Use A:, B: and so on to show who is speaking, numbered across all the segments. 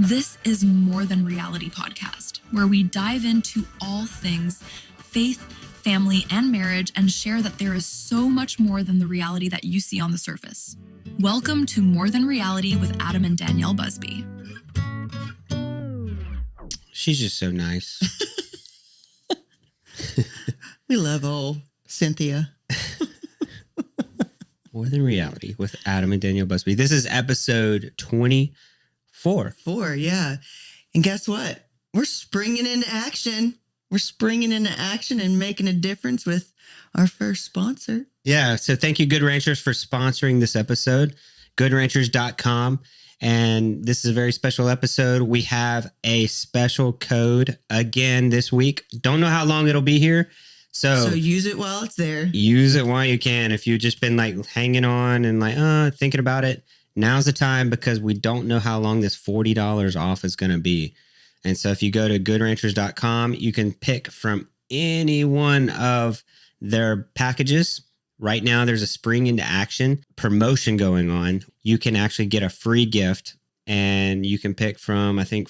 A: This is More Than Reality podcast, where we dive into all things faith, family, and marriage and share that there is so much more than the reality that you see on the surface. Welcome to More Than Reality with Adam and Danielle Busby.
B: She's just so nice.
C: We love old Cynthia.
B: More Than Reality with Adam and Danielle Busby. This is episode 24.
C: Yeah. And guess what? We're springing into action. We're springing into action and making a difference with our first sponsor.
B: Yeah. So thank you, Good Ranchers, for sponsoring this episode. GoodRanchers.com. And this is a very special episode. We have a special code again this week. Don't know how long it'll be here. So
C: use it while it's there.
B: Use it while you can. If you've just been like hanging on and like, thinking about it, now's the time, because we don't know how long this $40 off is going to be. And so if you go to goodranchers.com, you can pick from any one of their packages. Right now, there's a spring into action promotion going on. You can actually get a free gift, and you can pick from, I think,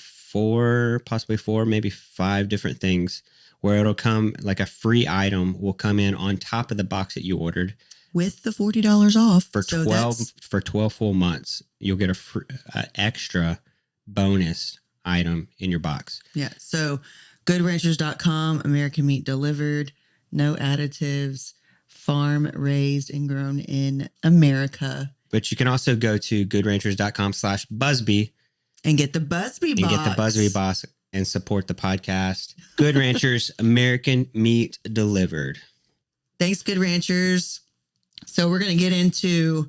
B: possibly four, maybe 5 different things, where it'll come like a free item will come in on top of the box that you ordered.
C: With the $40 off.
B: For 12 full months, you'll get a extra bonus item in your box.
C: Yeah. So goodranchers.com, American meat delivered, no additives, farm raised and grown in America.
B: But you can also go to goodranchers.com/Busby
C: and get the Busby box. And
B: support the podcast. Good Ranchers, American meat delivered.
C: Thanks, Good Ranchers. So we're going to get into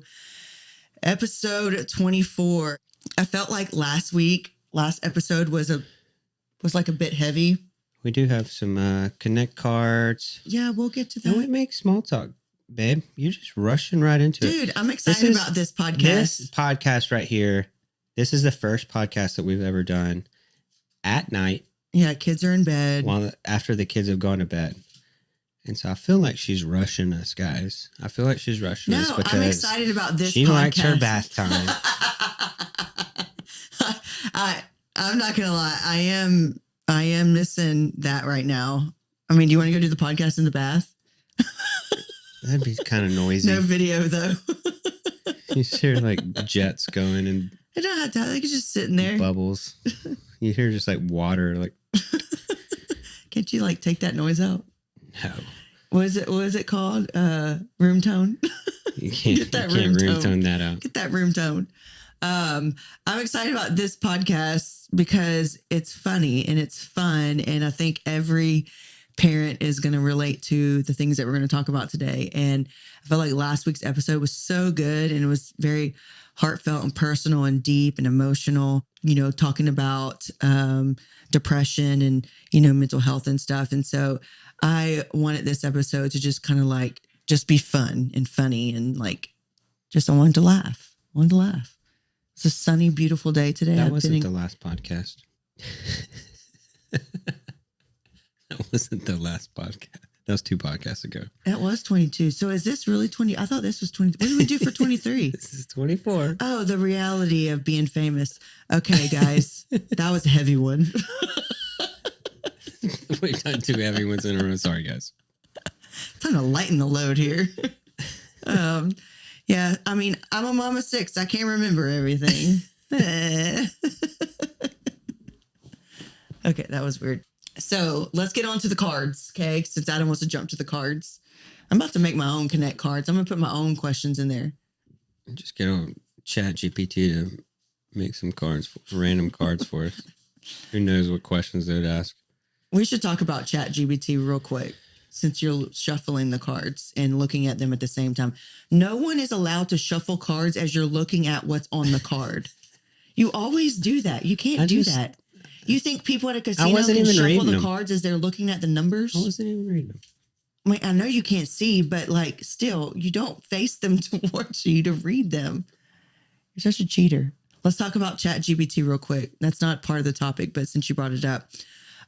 C: episode 24. I felt like last episode was like a bit heavy.
B: We do have some connect cards.
C: Yeah, we'll get to that.
B: No, we make small talk, babe. You're just rushing right into it.
C: Dude, I'm excited about this podcast.
B: This podcast right here, this is the first podcast that we've ever done at night.
C: Yeah, kids are in bed.
B: After the kids have gone to bed. And so I feel like she's rushing us, guys. I feel like she's rushing us because
C: I'm excited about this
B: she
C: podcast.
B: likes her bath time.
C: I'm not going to lie. I am missing that right now. I mean, do you want to go do the podcast in the bath?
B: That'd be kind of noisy.
C: No video, though.
B: You hear like jets going and
C: I don't have to. I could just sit in there.
B: Bubbles. You hear just like water. Like,
C: can't you like take that noise out?
B: No.
C: What is it called? Room tone.
B: You can't room tone that out.
C: Get that room tone. I'm excited about this podcast because it's funny and it's fun. And I think every parent is going to relate to the things that we're going to talk about today. And I felt like last week's episode was so good and it was very heartfelt and personal and deep and emotional, talking about depression and, mental health and stuff. And so I wanted this episode to just kind of like, just be fun and funny and like, I wanted to laugh. It's a sunny, beautiful day today.
B: That wasn't the last podcast. That wasn't the last podcast. That was 2 podcasts ago.
C: That was 22. So is this really 20? I thought this was 20. What did we do for 23?
B: This is 24.
C: Oh, the reality of being famous. Okay, guys. That was a heavy one.
B: We've done 2 heavy ones in a row. Sorry, guys.
C: Time to lighten the load here. Yeah, I mean, I'm a mom of 6. I can't remember everything. Okay, that was weird. So let's get on to the cards, okay? Since Adam wants to jump to the cards. I'm about to make my own Connect cards. I'm going to put my own questions in there.
B: Just get on ChatGPT to make some cards, random cards for us. Who knows what questions they would ask.
C: We should talk about ChatGPT real quick since you're shuffling the cards and looking at them at the same time. No one is allowed to shuffle cards as you're looking at what's on the card. You always do that. You can't do that. You think people at a casino can shuffle the cards as they're looking at the numbers?
B: I wasn't even reading them.
C: I mean, I know you can't see, but like still, you don't face them towards you to read them. You're such a cheater. Let's talk about ChatGPT real quick. That's not part of the topic, but since you brought it up,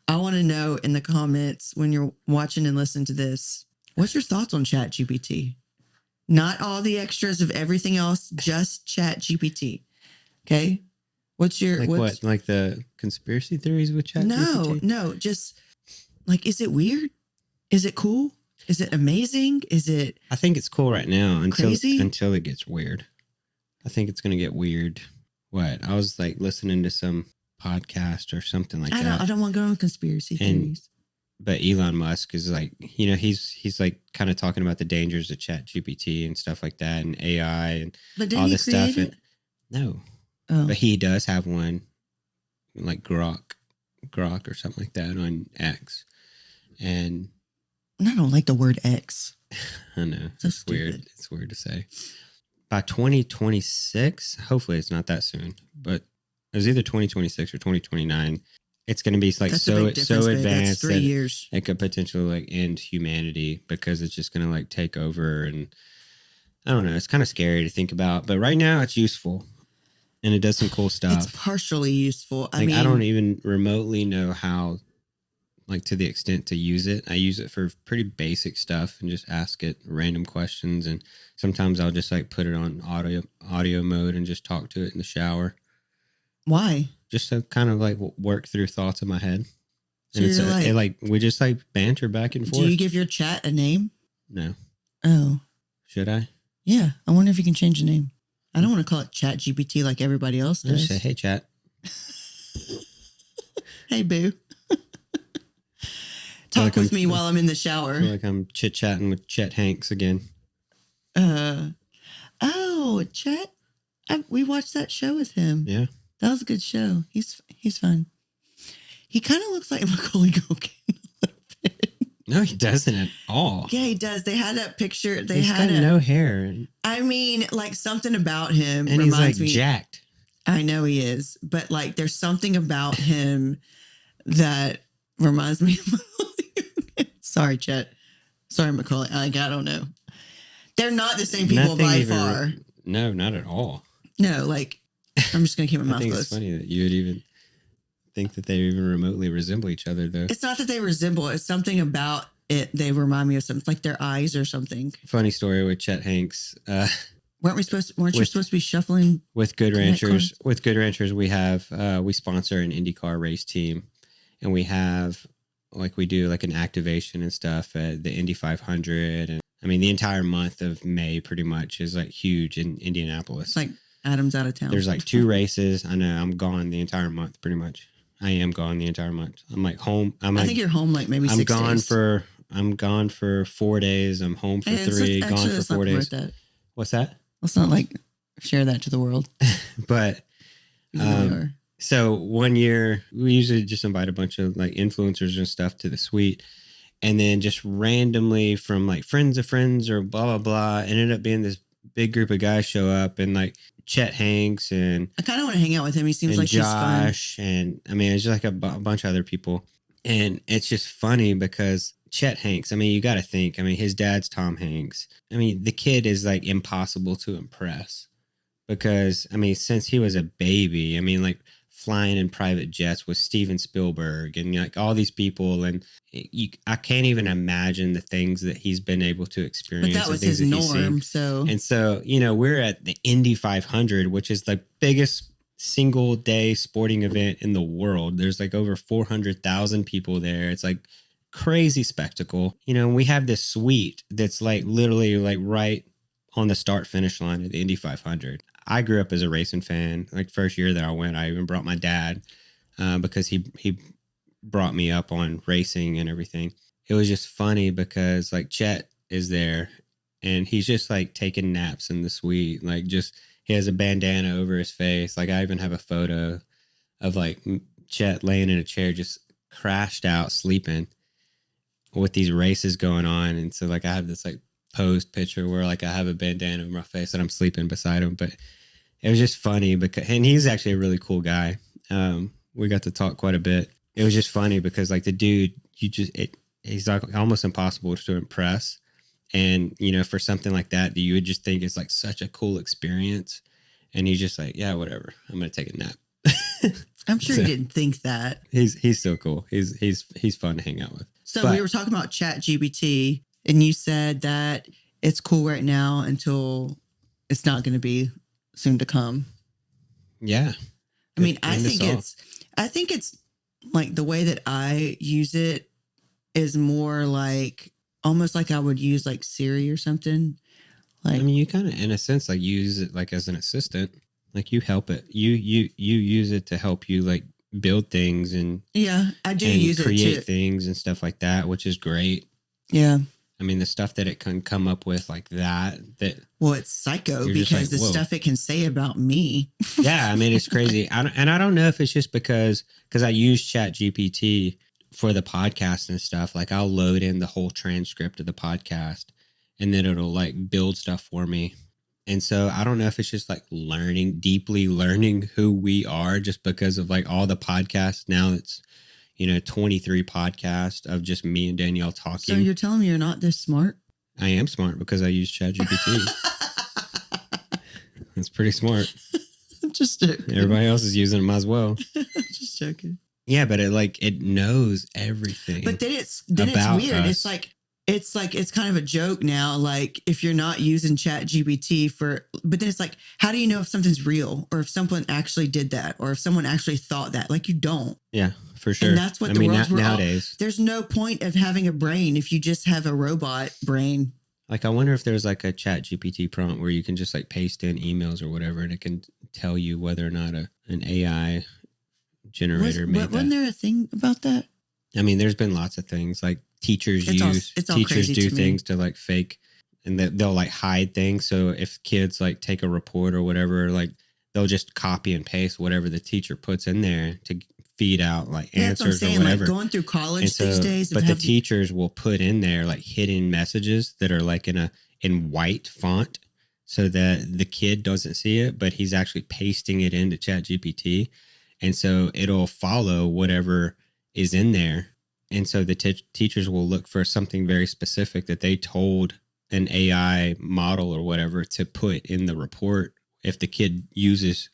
C: I want to know in the comments when you're watching and listening to this, what's your thoughts on ChatGPT? Not all the extras of everything else, just ChatGPT. Okay? What's your
B: Like
C: what's
B: what? Like the conspiracy theories with ChatGPT?
C: no, just like, is it weird? Is it cool? Is it amazing? Is it
B: I think it's cool right now
C: crazy?
B: until it gets weird. I think it's gonna get weird. What? I was like listening to some podcast or something like that.
C: I don't want to go on conspiracy theories.
B: But Elon Musk is like, he's like kind of talking about the dangers of ChatGPT and stuff like that, and AI and
C: But didn't
B: all
C: he
B: this stuff.
C: create it?
B: No,
C: Oh,
B: but he does have one, like Grok or something like that on X, and
C: I don't like the word X.
B: I know
C: So
B: it's weird.
C: stupid.
B: It's weird to say. By 2026, hopefully it's not that soon, but it was either 2026 or 2029. It's going to be like
C: That's a
B: so
C: big difference, babe. That's
B: advanced
C: 3
B: that
C: years.
B: it could potentially like end humanity because it's just going to like take over. And I don't know. It's kind of scary to think about, but right now it's useful and it does some cool stuff.
C: It's partially useful. I
B: Like,
C: mean,
B: I don't even remotely know how, like, to the extent to use it. I use it for pretty basic stuff and just ask it random questions. And sometimes I'll just like put it on audio mode and just talk to it in the shower.
C: why?
B: Just to kind of like work through thoughts in my head.
C: So
B: And
C: you're
B: we just like banter back and forth.
C: do you give your chat a name?
B: No.
C: Oh,
B: Should I?
C: yeah. I wonder if you can change the name. I don't want to call it Chat GPT like everybody else
B: I just
C: does.
B: say, hey, chat.
C: Hey, boo. Talk
B: Like
C: with
B: I'm-
C: me while I'm in the shower.
B: I feel like I'm chit-chatting with Chet Hanks again.
C: Oh, Chet. We watched that show with him.
B: Yeah.
C: That was a good show. He's fun. He kind of looks like Macaulay Culkin a little bit.
B: No, he doesn't at all.
C: Yeah, he does. They had that picture. They
B: He's
C: had
B: got no hair.
C: I mean, like something about him
B: And he's like
C: reminds me.
B: jacked.
C: I know he is, but like there's something about him that reminds me of Macaulay. Sorry, Chet. Sorry, Macaulay. I don't know. They're not the same people
B: Nothing
C: by
B: even-
C: far.
B: No, not at all.
C: No, like I'm just gonna keep my
B: I
C: mouth
B: think
C: closed.
B: it's funny that you would even think that they even remotely resemble each other, though.
C: It's not that they resemble. It's something about it. They remind me of something, like their eyes or something.
B: Funny story with Chet Hanks.
C: Weren't you supposed to be shuffling?
B: With Good
C: Connect
B: Ranchers,
C: cards?
B: we have we sponsor an IndyCar race team, and we have we do like an activation and stuff at the Indy 500, and I mean the entire month of May pretty much is like huge in Indianapolis.
C: It's like Adam's out of town.
B: There's like 2 races. I know I'm gone the entire month pretty much. I am gone the entire month. I'm like home. I
C: think you're home like maybe
B: I'm
C: 6
B: gone
C: days.
B: I'm gone for 4 days. I'm home for
C: Hey,
B: 3. Gone for
C: let's
B: 4
C: not
B: days.
C: promote that.
B: What's that?
C: Let's not like share that to the world.
B: But
C: Even though we are.
B: so one year we usually just invite a bunch of like influencers and stuff to the suite, and then just randomly from like friends of friends or blah blah blah, ended up being this big group of guys show up, and like Chet Hanks and
C: I kind of want to hang out with him. He seems like he's fun.
B: Josh, and I mean it's just like a bunch of other people, and it's just funny because Chet Hanks, I mean you got to think, I mean his dad's Tom Hanks. I mean the kid is like impossible to impress because I mean since he was a baby, I mean like flying in private jets with Steven Spielberg and like all these people, and I can't even imagine the things that he's been able to experience.
C: But that was
B: and things
C: his
B: that he's seen.
C: norm. So
B: And so, we're at the Indy 500, which is the biggest single day sporting event in the world. There's like over 400,000 people there. It's like crazy spectacle. We have this suite that's like literally like right on the start finish line of the Indy 500. I grew up as a racing fan. Like first year that I went, I even brought my dad because he brought me up on racing and everything. It was just funny because like Chet is there and he's just like taking naps in the suite. Like just, he has a bandana over his face. Like I even have a photo of like Chet laying in a chair, just crashed out sleeping with these races going on. And so like I have this like posed picture where like I have a bandana over my face and I'm sleeping beside him. But it was just funny because, and he's actually a really cool guy. We got to talk quite a bit. It was just funny because like the dude, he's like almost impossible to impress. And, for something like that, you would just think it's like such a cool experience. And he's just like, yeah, whatever. I'm going to take a nap.
C: I'm sure
B: So,
C: he didn't think that.
B: He's so cool. He's fun to hang out with.
C: So
B: But-
C: we were talking about Chat GPT, and you said that it's cool right now until it's not going to be soon to come.
B: Yeah.
C: I mean, I
B: End us
C: think
B: off.
C: I think it's like the way that I use it is more like almost like I would use like Siri or something. Like,
B: I mean, you kind of, in a sense, like use it like as an assistant. Like you help it. You use it to help you like build things and
C: yeah, I do
B: and
C: use it
B: create
C: to,
B: things and stuff like that, which is great.
C: yeah.
B: I mean, the stuff that it can come up with like that.
C: Well, it's psycho
B: You're just
C: because
B: like,
C: the
B: whoa.
C: stuff it can say about me.
B: Yeah, I mean, it's crazy. I don't know if it's just because I use Chat GPT for the podcast and stuff. Like I'll load in the whole transcript of the podcast and then it'll like build stuff for me. And so I don't know if it's just like deeply learning who we are just because of like all the podcasts. Now it's, 23 podcasts of just me and Danielle talking.
C: So you're telling me you're not this smart?
B: I am smart because I use Chat GPT. It's pretty smart.
C: Just joking.
B: Everybody else is using them as well.
C: Just joking.
B: Yeah, but it knows everything.
C: But then it's weird.
B: us.
C: It's kind of a joke now. Like if you're not using Chat GPT but then it's like, how do you know if something's real or if someone actually did that or if someone actually thought that? Like you don't.
B: Yeah, for sure.
C: And that's what
B: nowadays.
C: There's no point of having a brain if you just have a robot brain.
B: Like I wonder if there's like a Chat GPT prompt where you can just like paste in emails or whatever, and it can tell you whether or not an AI generator made that.
C: Wasn't there a thing about that?
B: I mean, there's been lots of things like teachers
C: crazy
B: do
C: to
B: things to like fake, and they'll like hide things. So if kids like take a report or whatever, like they'll just copy and paste whatever the teacher puts in there to feed out like answers or whatever.
C: Like going through college these days.
B: But the teachers will put in there like hidden messages that are like in white font so that the kid doesn't see it, but he's actually pasting it into Chat GPT. And so it'll follow whatever is in there. And so the teachers will look for something very specific that they told an AI model or whatever to put in the report if the kid uses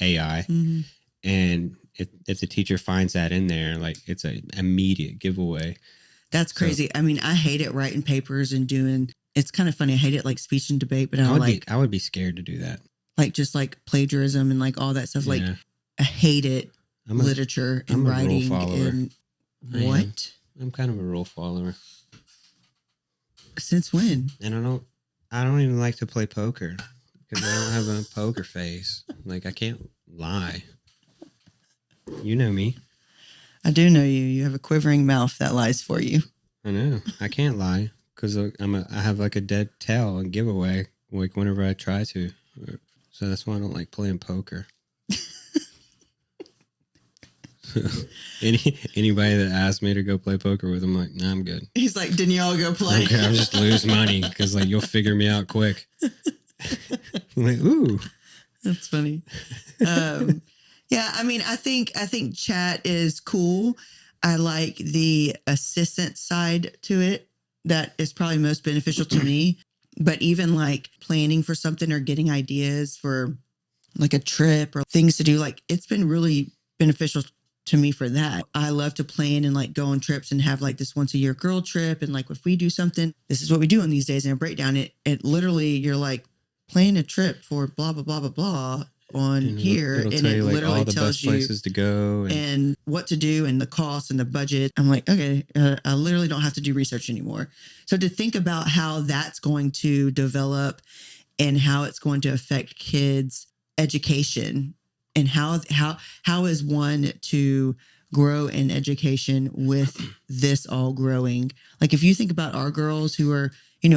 B: AI.
C: Mm-hmm.
B: And if the teacher finds that in there, like it's an immediate giveaway.
C: That's crazy. I mean, I hate it writing papers and it's kind of funny. I hate it like speech and debate, but
B: I would be scared to do that.
C: Like just like plagiarism and like all that stuff. Like I hate it. Literature and writing and what?
B: I'm kind of a rule follower.
C: Since when?
B: And I don't even like to play poker because I don't have a poker face. Like I can't lie. You know me.
C: I do know you. You have a quivering mouth that lies for you.
B: I know. I can't lie because I have like a dead tail and giveaway like whenever I try to. So that's why I don't like playing poker. Anybody that asks me to go play poker with, I'm like, nah, I'm good.
C: He's like, Danielle, go play.
B: Okay, I'll just lose money because like you'll figure me out quick. I'm like, ooh,
C: that's funny. Yeah, I mean, I think chat is cool. I like the assistant side to it. That is probably most beneficial to me. But even like planning for something or getting ideas for like a trip or things to do, like it's been really beneficial to me for that. I love to plan and like go on trips and have like this once a year girl trip. And like if we do something, this is what we do on these days in a breakdown. It literally, you're like plan a trip for blah, blah, blah, blah, blah on here.
B: It'll
C: and
B: tell
C: it
B: you like
C: literally
B: all the
C: tells
B: best
C: you
B: places to go
C: and what to do and the cost and the budget. I'm like, okay, I literally don't have to do research anymore. So to think about how that's going to develop and how it's going to affect kids' education and how is one to grow in education with this all growing. Like if you think about our girls who are,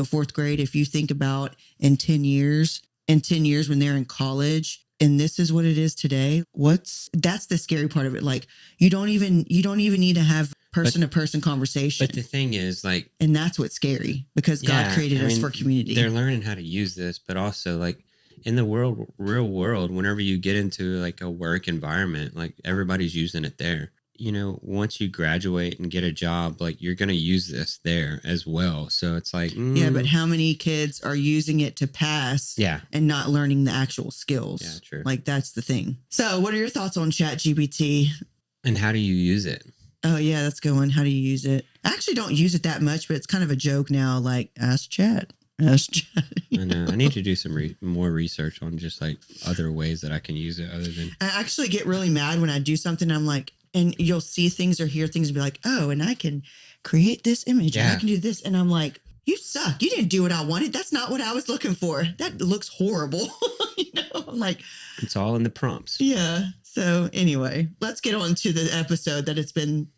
C: fourth grade, if you think about in 10 years when they're in college, and this is what it is today, that's the scary part of it. Like you don't even need to have person to person conversation.
B: But the thing is like,
C: and that's what's scary because God created us for community.
B: They're learning how to use this, but also like in the real world, whenever you get into like a work environment, like everybody's using it there. Once you graduate and get a job, like you're going to use this there as well. So it's like,
C: yeah, but how many kids are using it to pass and not learning the actual skills?
B: Yeah, true.
C: Like that's the thing. So what are your thoughts on ChatGPT?
B: And how do you use it?
C: Oh yeah, that's a good one. How do you use it? I actually don't use it that much, but it's kind of a joke now. Like ask Chat. us chatting.
B: I know. I need to do some more research on just like other ways that I can use it other than.
C: I actually get really mad when I do something. I'm like, and you'll see things or hear things and be like, oh, and I can create this image and I can do this. And I'm like, you suck. You didn't do what I wanted. That's not what I was looking for. That looks horrible. I'm like,
B: it's all in the prompts.
C: Yeah. So anyway, let's get on to the episode that it's been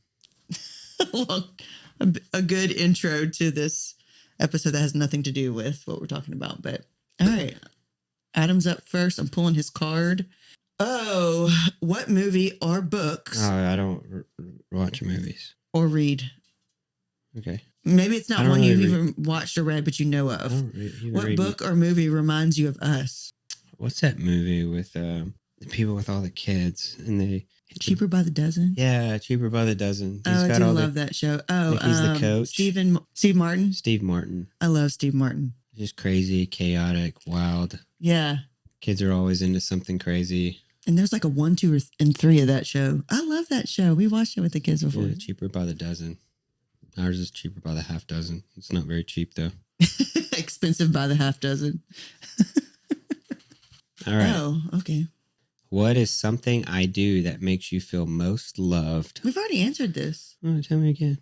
C: a good intro to this episode that has nothing to do with what we're talking about. But all right, Adam's up first. I'm pulling his card. Oh, what movie or books?
B: Oh, I don't watch movies
C: Or read.
B: Okay.
C: Maybe it's not one you've even watched or read, but you know of. What book or movie reminds you of us?
B: What's that movie with the people with all the kids and they
C: Cheaper by the Dozen?
B: Yeah, Cheaper by the Dozen.
C: I do love that show. Oh,
B: he's the coach.
C: Steve Martin?
B: Steve Martin.
C: I love Steve Martin.
B: Just crazy, chaotic, wild.
C: Yeah.
B: Kids are always into something crazy.
C: And there's like a 1, 2, and 3 of that show. I love that show. We watched it with the kids before.
B: Yeah, Cheaper by the Dozen. Ours is cheaper by the half dozen. It's not very cheap though.
C: Expensive by the half dozen.
B: All right.
C: Oh, okay.
B: What is something I do that makes you feel most loved?
C: We've already answered this.
B: Oh, tell me again.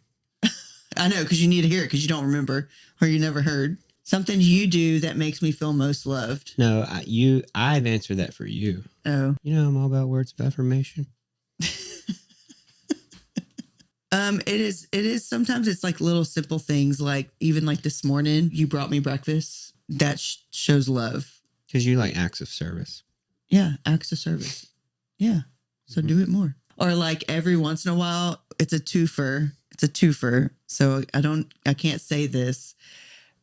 C: I know, because you need to hear it because you don't remember or you never heard. Something you do that makes me feel most loved.
B: No, I've answered that for you.
C: Oh.
B: You know I'm all about words of affirmation.
C: It is sometimes it's like little simple things, like even like this morning you brought me breakfast. That shows love.
B: Because you like acts of service.
C: Yeah, acts of service. Yeah. So do it more. Or like every once in a while, it's a twofer. It's a twofer. So I can't say this,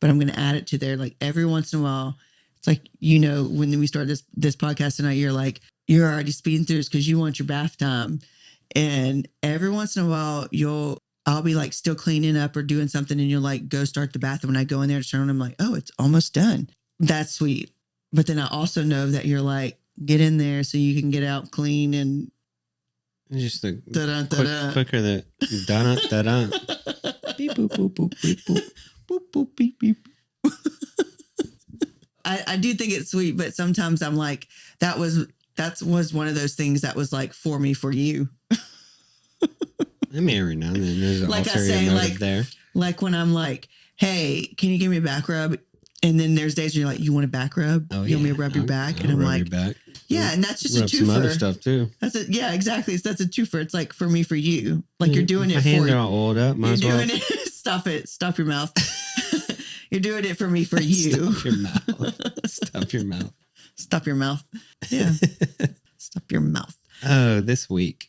C: but I'm going to add it to there. Like every once in a while, it's like, when we start this podcast tonight, you're already speeding through this because you want your bath time. And every once in a while, I'll be like still cleaning up or doing something and you'll like go start the bath. And when I go in there to turn on, I'm like, oh, it's almost done. That's sweet. But then I also know that you're like, get in there so you can get out clean and
B: just the
C: da-da.
B: quicker the da-da. Beep, boop, boop, boop, beep, boop.
C: Boop, boop, beep, beep. I do think it's sweet, but sometimes I'm like, that was one of those things that was like for me, for you.
B: I mean, every now and then there's an
C: like
B: ulterior motive there.
C: Like when I'm like, hey, can you give me a back rub? And then there's days where you're like, you want a back rub?
B: Oh,
C: you want me to rub your back? And I'm like, yeah, and that's just a twofer.
B: Some other stuff too.
C: Yeah, exactly. So that's a twofer. It's like for me, for you. Like you're doing it for
B: hands are all oiled up.
C: You're doing it. Stop it. Stop your mouth. You're doing it for me, for you.
B: Stop your mouth. Stop your mouth.
C: Stop your mouth. Yeah. Stop your mouth.
B: Oh, this week,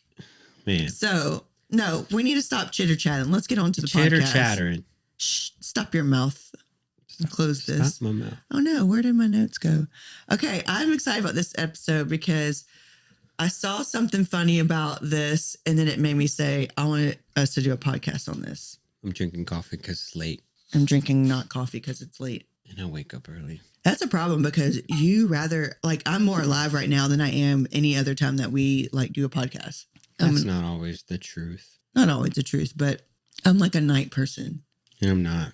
B: man.
C: So no, we need to stop chitter chatting. Let's get on to the
B: chitter
C: podcast.
B: Chattering.
C: Shh, stop your mouth. Close this.
B: Stop my mouth.
C: Oh no, where did my notes go? Okay, I'm excited about this episode because I saw something funny about this and then it made me say, I want us to do a podcast on this.
B: I'm drinking coffee because it's late.
C: I'm drinking not coffee because it's late.
B: And I wake up early.
C: That's a problem because I'm more alive right now than I am any other time that we like do a podcast.
B: That's not always the truth.
C: Not always the truth, but I'm like a night person.
B: And I'm not.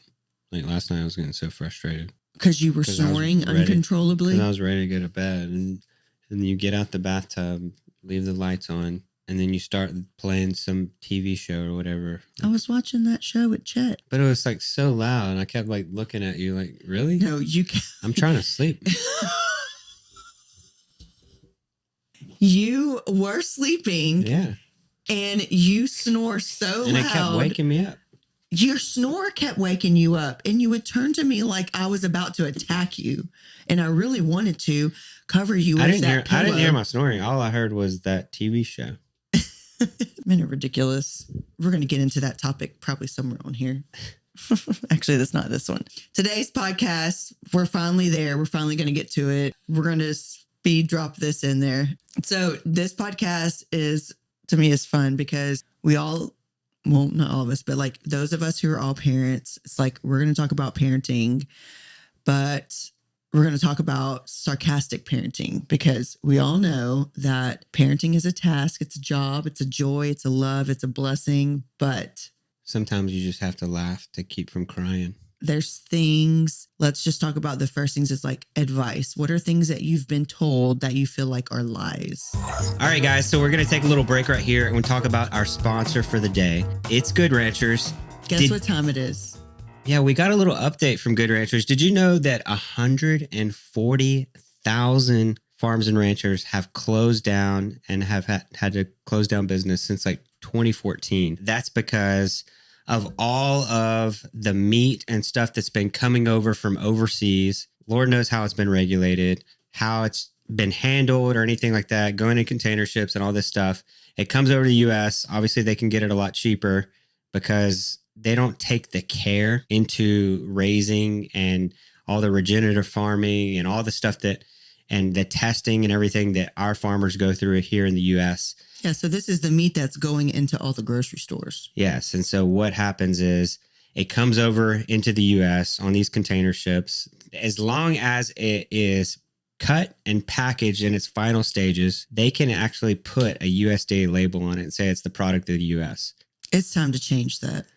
B: Like last night I was getting so frustrated.
C: Because you were snoring uncontrollably?
B: Because I was ready to go to bed. And you get out the bathtub, leave the lights on, and then you start playing some TV show or whatever.
C: I was watching that show with Chet.
B: But it was like so loud. And I kept like looking at you like, really?
C: No, you can't.
B: I'm trying to sleep.
C: You were sleeping.
B: Yeah.
C: And you snore so
B: and
C: loud.
B: And it kept waking me up.
C: Your snore kept waking you up. And you would turn to me like I was about to attack you. And I really wanted to cover you with that pillow.
B: I didn't hear my snoring. All I heard was that TV show.
C: Minute ridiculous. We're going to get into that topic probably somewhere on here. Actually, that's not this one. Today's podcast, we're finally there. We're finally going to get to it. We're going to speed drop this in there. So this podcast to me is fun because we all, well, not all of us, but like those of us who are all parents, it's like we're going to talk about parenting, but we're going to talk about sarcastic parenting because we all know that parenting is a task. It's a job. It's a joy. It's a love. It's a blessing. But
B: sometimes you just have to laugh to keep from crying.
C: there's things, let's just talk about the first things is like advice. What are things that you've been told that you feel like are lies?
B: All right, guys. So we're going to take a little break right here and we'll talk about our sponsor for the day. It's Good Ranchers.
C: Guess what time it is?
B: Yeah, we got a little update from Good Ranchers. Did you know that 140,000 farms and ranchers have closed down and have had to close down business since like 2014? That's because of all of the meat and stuff that's been coming over from overseas. Lord knows how it's been regulated, how it's been handled or anything like that, going in container ships and all this stuff. It comes over to the US. Obviously, they can get it a lot cheaper because they don't take the care into raising and all the regenerative farming and all the stuff that, and the testing and everything that our farmers go through here in the US.
C: Yeah, so this is the meat that's going into all the grocery stores.
B: Yes. And so what happens is it comes over into the US on these container ships. As long as it is cut and packaged in its final stages, they can actually put a USDA label on it and say it's the product of the US.
C: It's time to change that.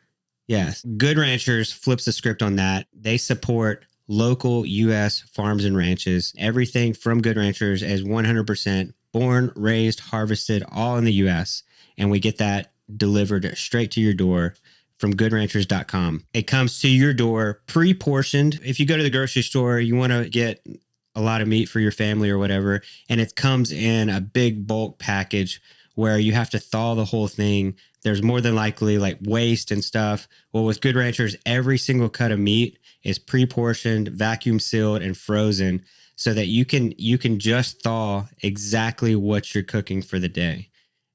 B: Yes. Good Ranchers flips the script on that. They support local U.S. farms and ranches. Everything from Good Ranchers is 100% born, raised, harvested, all in the U.S. And we get that delivered straight to your door from goodranchers.com. It comes to your door pre-portioned. If you go to the grocery store, you want to get a lot of meat for your family or whatever, and it comes in a big bulk package where you have to thaw the whole thing. There's more than likely like waste and stuff. Well, with Good Ranchers, every single cut of meat is pre-portioned, vacuum sealed, and frozen so that you can just thaw exactly what you're cooking for the day.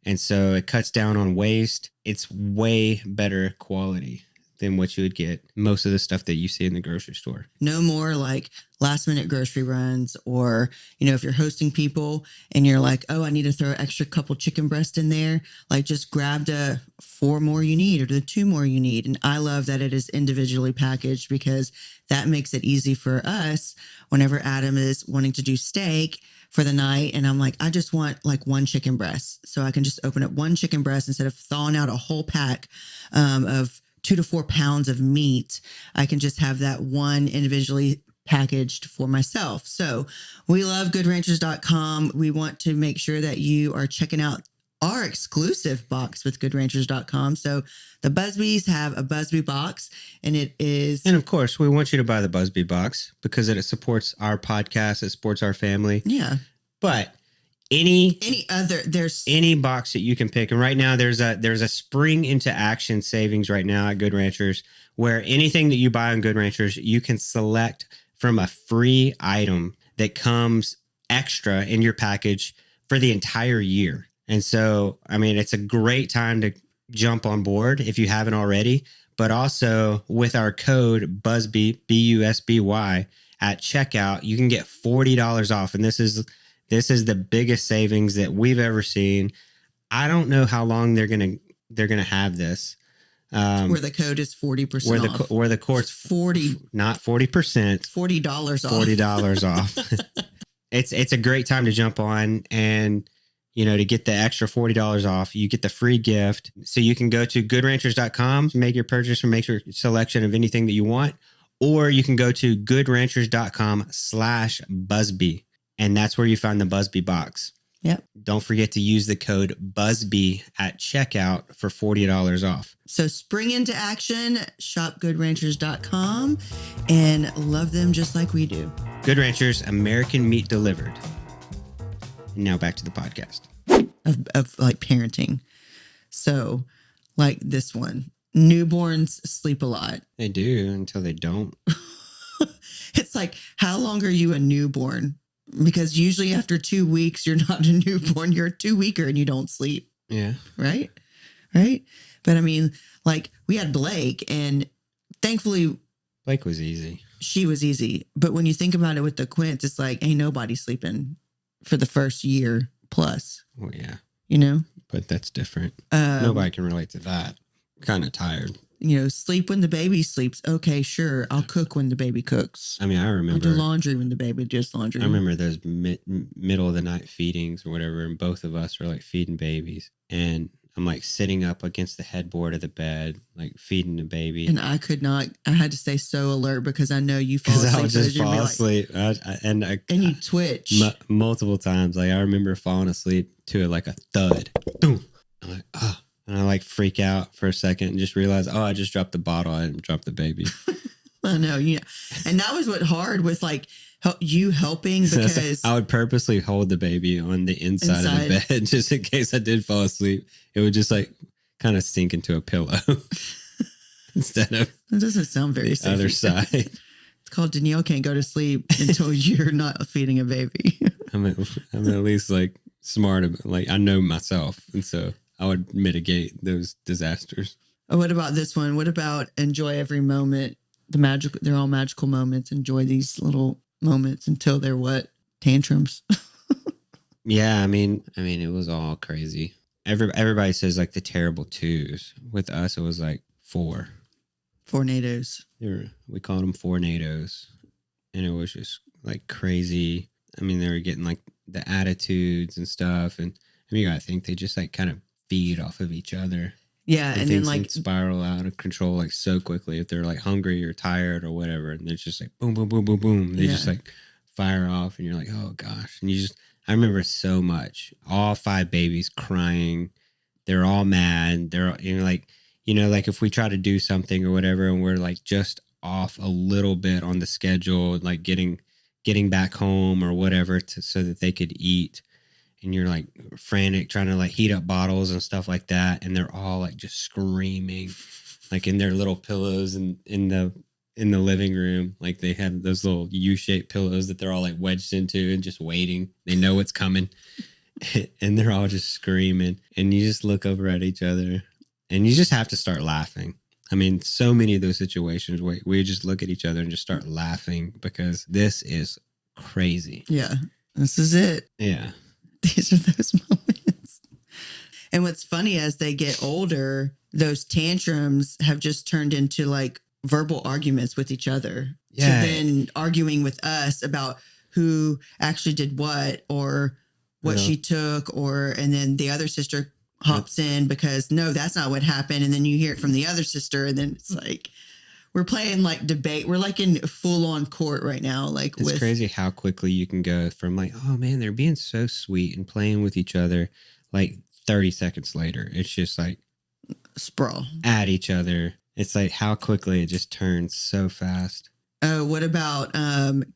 B: And so it cuts down on waste. It's way better quality than what you would get most of the stuff that you see in the grocery store.
C: No more like last minute grocery runs, or, you know, if you're hosting people and you're like, oh, I need to throw an extra couple chicken breast in there, like just grab the 4 more you need or the 2 more you need. And I love that it is individually packaged because that makes it easy for us whenever Adam is wanting to do steak for the night. And I'm like, I just want like 1 chicken breast. So I can just open up 1 chicken breast instead of thawing out a whole pack of 2 to 4 pounds of meat. I can just have that one individually packaged for myself. So we love goodranchers.com. We want to make sure that you are checking out our exclusive box with goodranchers.com. So the Busbys have a Busby box, and it is...
B: And of course, we want you to buy the Busby box because it supports our podcast. It supports our family.
C: Yeah.
B: But any box that you can pick. And right now there's a spring into action savings right now at Good Ranchers, where anything that you buy on Good Ranchers, you can select from a free item that comes extra in your package for the entire year. And so, I mean, it's a great time to jump on board if you haven't already, but also with our code Busby, BUSBY at checkout, you can get $40 off. And this is the biggest savings that we've ever seen. I don't know how long they're gonna have this.
C: Where the code is 40% off.
B: Where the court's
C: 40,
B: not 40%,
C: $40 off.
B: $40 off. It's a great time to jump on, and you know, to get the extra $40 off, you get the free gift. So you can go to goodranchers.com to make your purchase and make your selection of anything that you want, or you can go to goodranchers.com/Busby. And that's where you find the Busby box.
C: Yep.
B: Don't forget to use the code Busby at checkout for $40 off.
C: So spring into action, shop goodranchers.com, and love them just like we do.
B: Good Ranchers, American meat delivered. And now back to the podcast.
C: Of like parenting. So like this one, newborns sleep a lot.
B: They do until they don't.
C: It's like, how long are you a newborn? Because usually after 2 weeks, you're not a newborn. You're a 2-weeker and you don't sleep.
B: Yeah.
C: Right? Right? But I mean, like we had Blake, and thankfully
B: Blake was easy.
C: She was easy. But when you think about it with the Quints, it's like, ain't nobody sleeping for the first year plus.
B: Well, yeah.
C: You know?
B: But that's different. Nobody can relate to that. Kind of tired.
C: You know, sleep when the baby sleeps. Okay, sure. I'll cook when the baby cooks.
B: I mean, I remember.
C: I'll do laundry when the baby does laundry.
B: I remember those middle of the night feedings or whatever, and both of us were like feeding babies. And I'm like sitting up against the headboard of the bed, like feeding the baby.
C: And I could not, I had to stay so alert because I know you fall
B: Because
C: asleep.
B: I would just
C: so you'd be
B: fall
C: like-
B: asleep. And
C: you twitch.
B: multiple times. Like I remember falling asleep to like a thud. Boom. I'm like, oh. And I like freak out for a second and just realize, oh, I just dropped the bottle. I didn't drop the baby.
C: I know. Yeah. And that was what hard with like you helping because
B: I would purposely hold the baby on the inside of the bed just in case I did fall asleep. It would just like kind of sink into a pillow instead of
C: that doesn't sound very
B: the
C: safe.
B: other side.
C: It's called Danielle can't go to sleep until you're not feeding a baby.
B: I'm at least like smart about, like I know myself, and so I would mitigate those disasters.
C: Oh, what about this one? What about enjoy every moment? They're all magical moments. Enjoy these little moments until they're what? Tantrums.
B: Yeah, I mean, it was all crazy. Everybody says like the terrible twos. With us, it was like 4.
C: Tornadoes.
B: We called them tornadoes, and it was just like crazy. I mean, they were getting like the attitudes and stuff, and I mean, I think they just like kind of feed off of each other.
C: Yeah, and then like
B: spiral out of control like so quickly if they're like hungry or tired or whatever, and it's just like boom, boom, boom, boom, boom. They just like fire off, and you're like, oh gosh. And I remember so much. All 5 babies crying. They're all mad. They're like if we try to do something or whatever, and we're like just off a little bit on the schedule, like getting back home or whatever, so that they could eat. And you're like frantic trying to like heat up bottles and stuff like that. And they're all like just screaming, like in their little pillows and in the living room. Like they have those little U-shaped pillows that they're all like wedged into and just waiting. They know what's coming. And they're all just screaming. And you just look over at each other and you just have to start laughing. I mean, so many of those situations where we just look at each other and just start laughing because this is crazy.
C: Yeah, this is it.
B: Yeah.
C: These are those moments. And what's funny, as they get older, those tantrums have just turned into like verbal arguments with each other.
B: Yeah.
C: To then arguing with us about who actually did what or what she took, and then the other sister hops in because no, that's not what happened. And then you hear it from the other sister. And then it's like, we're playing like debate. We're like in full on court right now. Like
B: it's crazy how quickly you can go from like, oh man, they're being so sweet and playing with each other. Like 30 seconds later, it's just like
C: sprawl
B: at each other. It's like how quickly it just turns so fast.
C: Oh, what about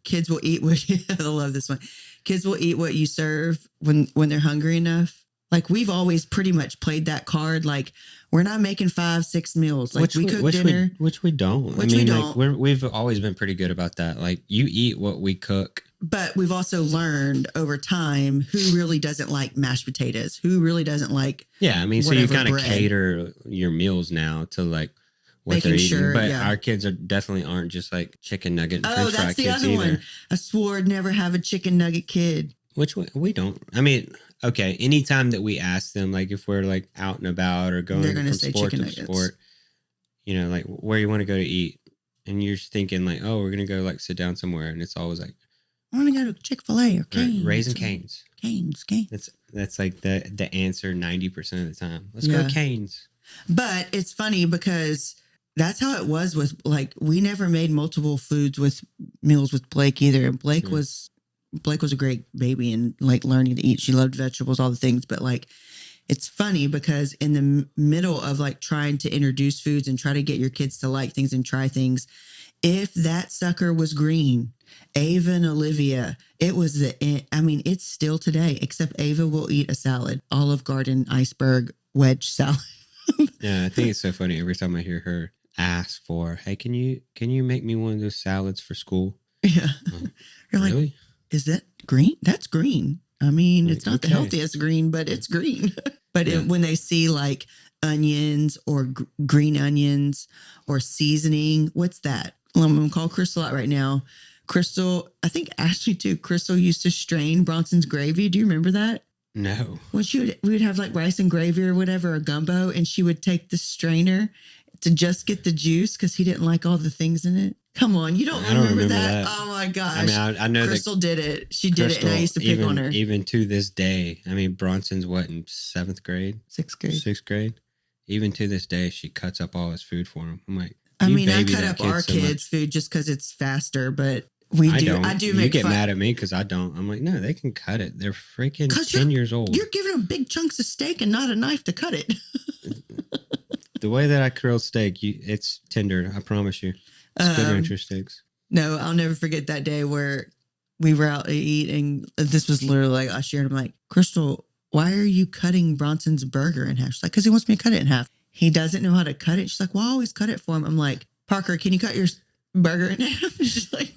C: kids will eat what I love this one. Kids will eat what you serve when they're hungry enough. Like we've always pretty much played that card. Like we're not making 5-6 meals. Like we cook dinner,
B: which we don't.
C: Which we don't.
B: Like we've always been pretty good about that. Like you eat what we cook.
C: But we've also learned over time who really doesn't like mashed potatoes, who really doesn't like.
B: Yeah, I mean, so you kind of cater your meals now to like what they're eating. Sure, but our kids definitely aren't just like chicken nugget and French fry kids either. Oh, that's the other one.
C: I swore I'd never have a chicken nugget kid.
B: Which we don't. I mean, okay, anytime that we ask them, like if we're like out and about or going from sport to sport, you know, like where you want to go to eat, and you're thinking like, oh, we're gonna go like sit down somewhere, and it's always like,
C: I want to go to Chick-fil-A or Cane's.
B: Raising Cane's.
C: Cane's.
B: That's like the answer 90% of the time. Let's go to Cane's.
C: But it's funny because that's how it was with like we never made multiple meals with Blake either, and Blake was a great baby and like learning to eat. She loved vegetables, all the things. But like, it's funny because in the middle of like trying to introduce foods and try to get your kids to like things and try things, if that sucker was green, Ava and Olivia, it's still today, except Ava will eat a salad, Olive Garden iceberg wedge salad.
B: Yeah. I think it's so funny. Every time I hear her ask for, hey, can you make me one of those salads for school?
C: Yeah. You're
B: really?
C: Like, is that green? That's green. I mean, it's not the healthiest green, but it's green. But when they see like onions or green onions or seasoning, what's that? I'm going to call Crystal out right now. Crystal, I think Ashley too. Crystal used to strain Bronson's gravy. Do you remember that?
B: No.
C: When we would have like rice and gravy or whatever, or gumbo, and she would take the strainer to just get the juice because he didn't like all the things in it. Come on, you don't remember that? Oh my gosh!
B: I mean, I know
C: Crystal did it. She did it, and I used to pick on her.
B: Even to this day, I mean, Bronson's what, in 7th grade?
C: 6th grade.
B: 6th grade. Even to this day, she cuts up all his food for him. I'm like,
C: I mean, I cut up our kids' food just because it's faster, but I do
B: You get mad at me because I don't. I'm like, no, they can cut it. They're freaking 10 years old.
C: You're giving them big chunks of steak and not a knife to cut it.
B: The way that I grill steak, it's tender. I promise you. It's Good Rancher steaks.
C: No, I'll never forget that day where we were out to eat, and this was literally like I shared. I'm like, Crystal, why are you cutting Bronson's burger in half? She's like, because he wants me to cut it in half. He doesn't know how to cut it. She's like, well, I always cut it for him. I'm like, Parker, can you cut your burger in half? And she's like,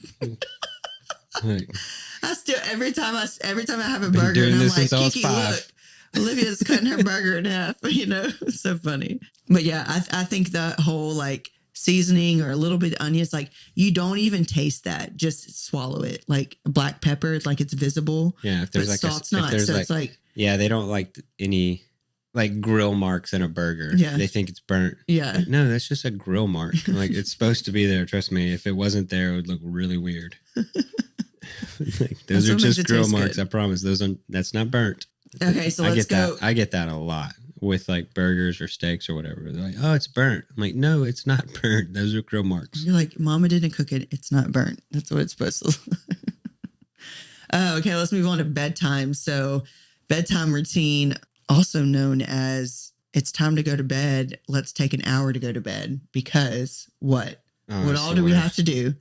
C: I still every time I have a burger, and I'm like, Kiki, look, Olivia's cutting her burger in half. You know, it's so funny. But yeah, I think the whole like seasoning or a little bit of onions, like you don't even taste that, just swallow it. Like black pepper, like it's visible.
B: Yeah, if there's like
C: salt's not, so it's like
B: yeah, they don't like any like grill marks in a burger.
C: Yeah,
B: they think it's burnt.
C: Yeah,
B: like, no, that's just a grill mark. Like it's supposed to be there. Trust me. If it wasn't there, it would look really weird. Like, those are just grill marks. Good. I promise. That's not burnt.
C: Okay, so let's go.
B: I get that a lot with like burgers or steaks or whatever. They're like, oh, it's burnt. I'm like, no, it's not burnt. Those are grill marks.
C: You're like, Mama didn't cook it. It's not burnt. That's what it's supposed to look. Okay, let's move on to bedtime. So bedtime routine, also known as it's time to go to bed. Let's take an hour to go to bed because what? What all do we have to do?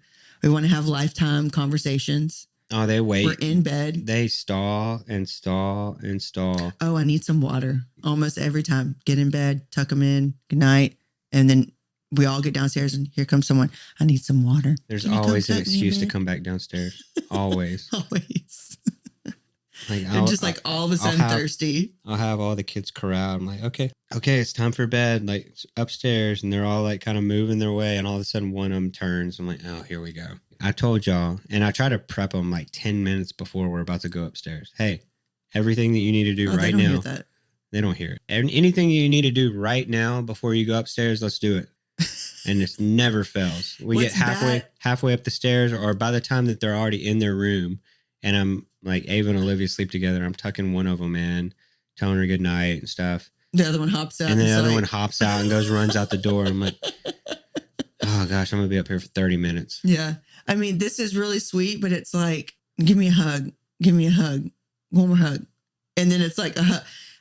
C: We want to have lifetime conversations.
B: Oh, they wait.
C: We're in bed.
B: They stall and stall and stall.
C: Oh, I need some water. Almost every time. Get in bed, tuck them in, good night. And then we all get downstairs and here comes someone. I need some water.
B: There's always an excuse to come back downstairs. Always.
C: Always.
B: Like
C: just like all of a sudden thirsty.
B: I'll have all the kids corralled. I'm like, okay, it's time for bed. Like upstairs, and they're all like kind of moving their way, and all of a sudden one of them turns. I'm like, oh, here we go. I told y'all, and I try to prep them like 10 minutes before we're about to go upstairs. Hey, everything that you need to do right now.
C: Hear that.
B: They don't hear it. And anything you need to do right now before you go upstairs, let's do it. And it never fails. We get halfway up the stairs, or by the time that they're already in their room, and I'm like, Ava and Olivia sleep together. I'm tucking one of them in, telling her good night and stuff.
C: The other one hops out.
B: And the other one hops out and runs out the door. I'm like, oh gosh, I'm going to be up here for 30 minutes.
C: Yeah. I mean, this is really sweet, but it's like, give me a hug. Give me a hug. One more hug. And then it's like,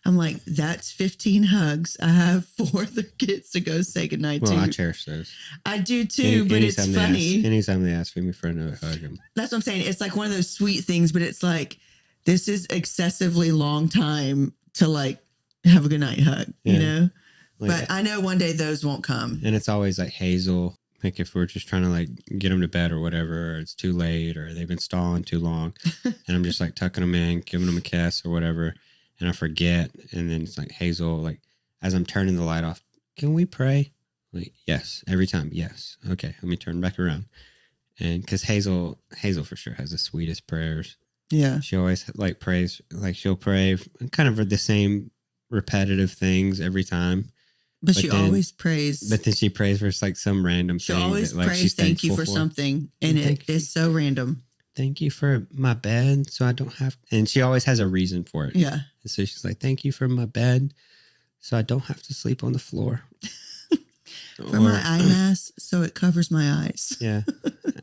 C: I'm like, that's 15 hugs. I have 4 other kids to go say goodnight to.
B: Well, I cherish those.
C: I do too, but it's funny.
B: Anytime they ask me for another hug.
C: That's what I'm saying. It's like one of those sweet things, but it's like, this is excessively long time to like have a goodnight hug, you know? Like, but I know one day those won't come.
B: And it's always like Hazel. Like if we're just trying to like get them to bed or whatever, or it's too late or they've been stalling too long. And I'm just like tucking them in, giving them a kiss or whatever. And I forget. And then it's like Hazel, like as I'm turning the light off, can we pray? Like, yes, every time. Yes. Okay. Let me turn back around. And because Hazel for sure has the sweetest prayers.
C: Yeah.
B: She always like prays, like she'll pray kind of the same repetitive things every time.
C: But she always prays.
B: But then she prays for like some random thing.
C: She always prays thank you for something. And it is so random.
B: Thank you for my bed so I don't have. And she always has a reason for it.
C: Yeah.
B: And so she's like, thank you for my bed so I don't have to sleep on the floor.
C: For my eye mask so it covers my eyes.
B: Yeah.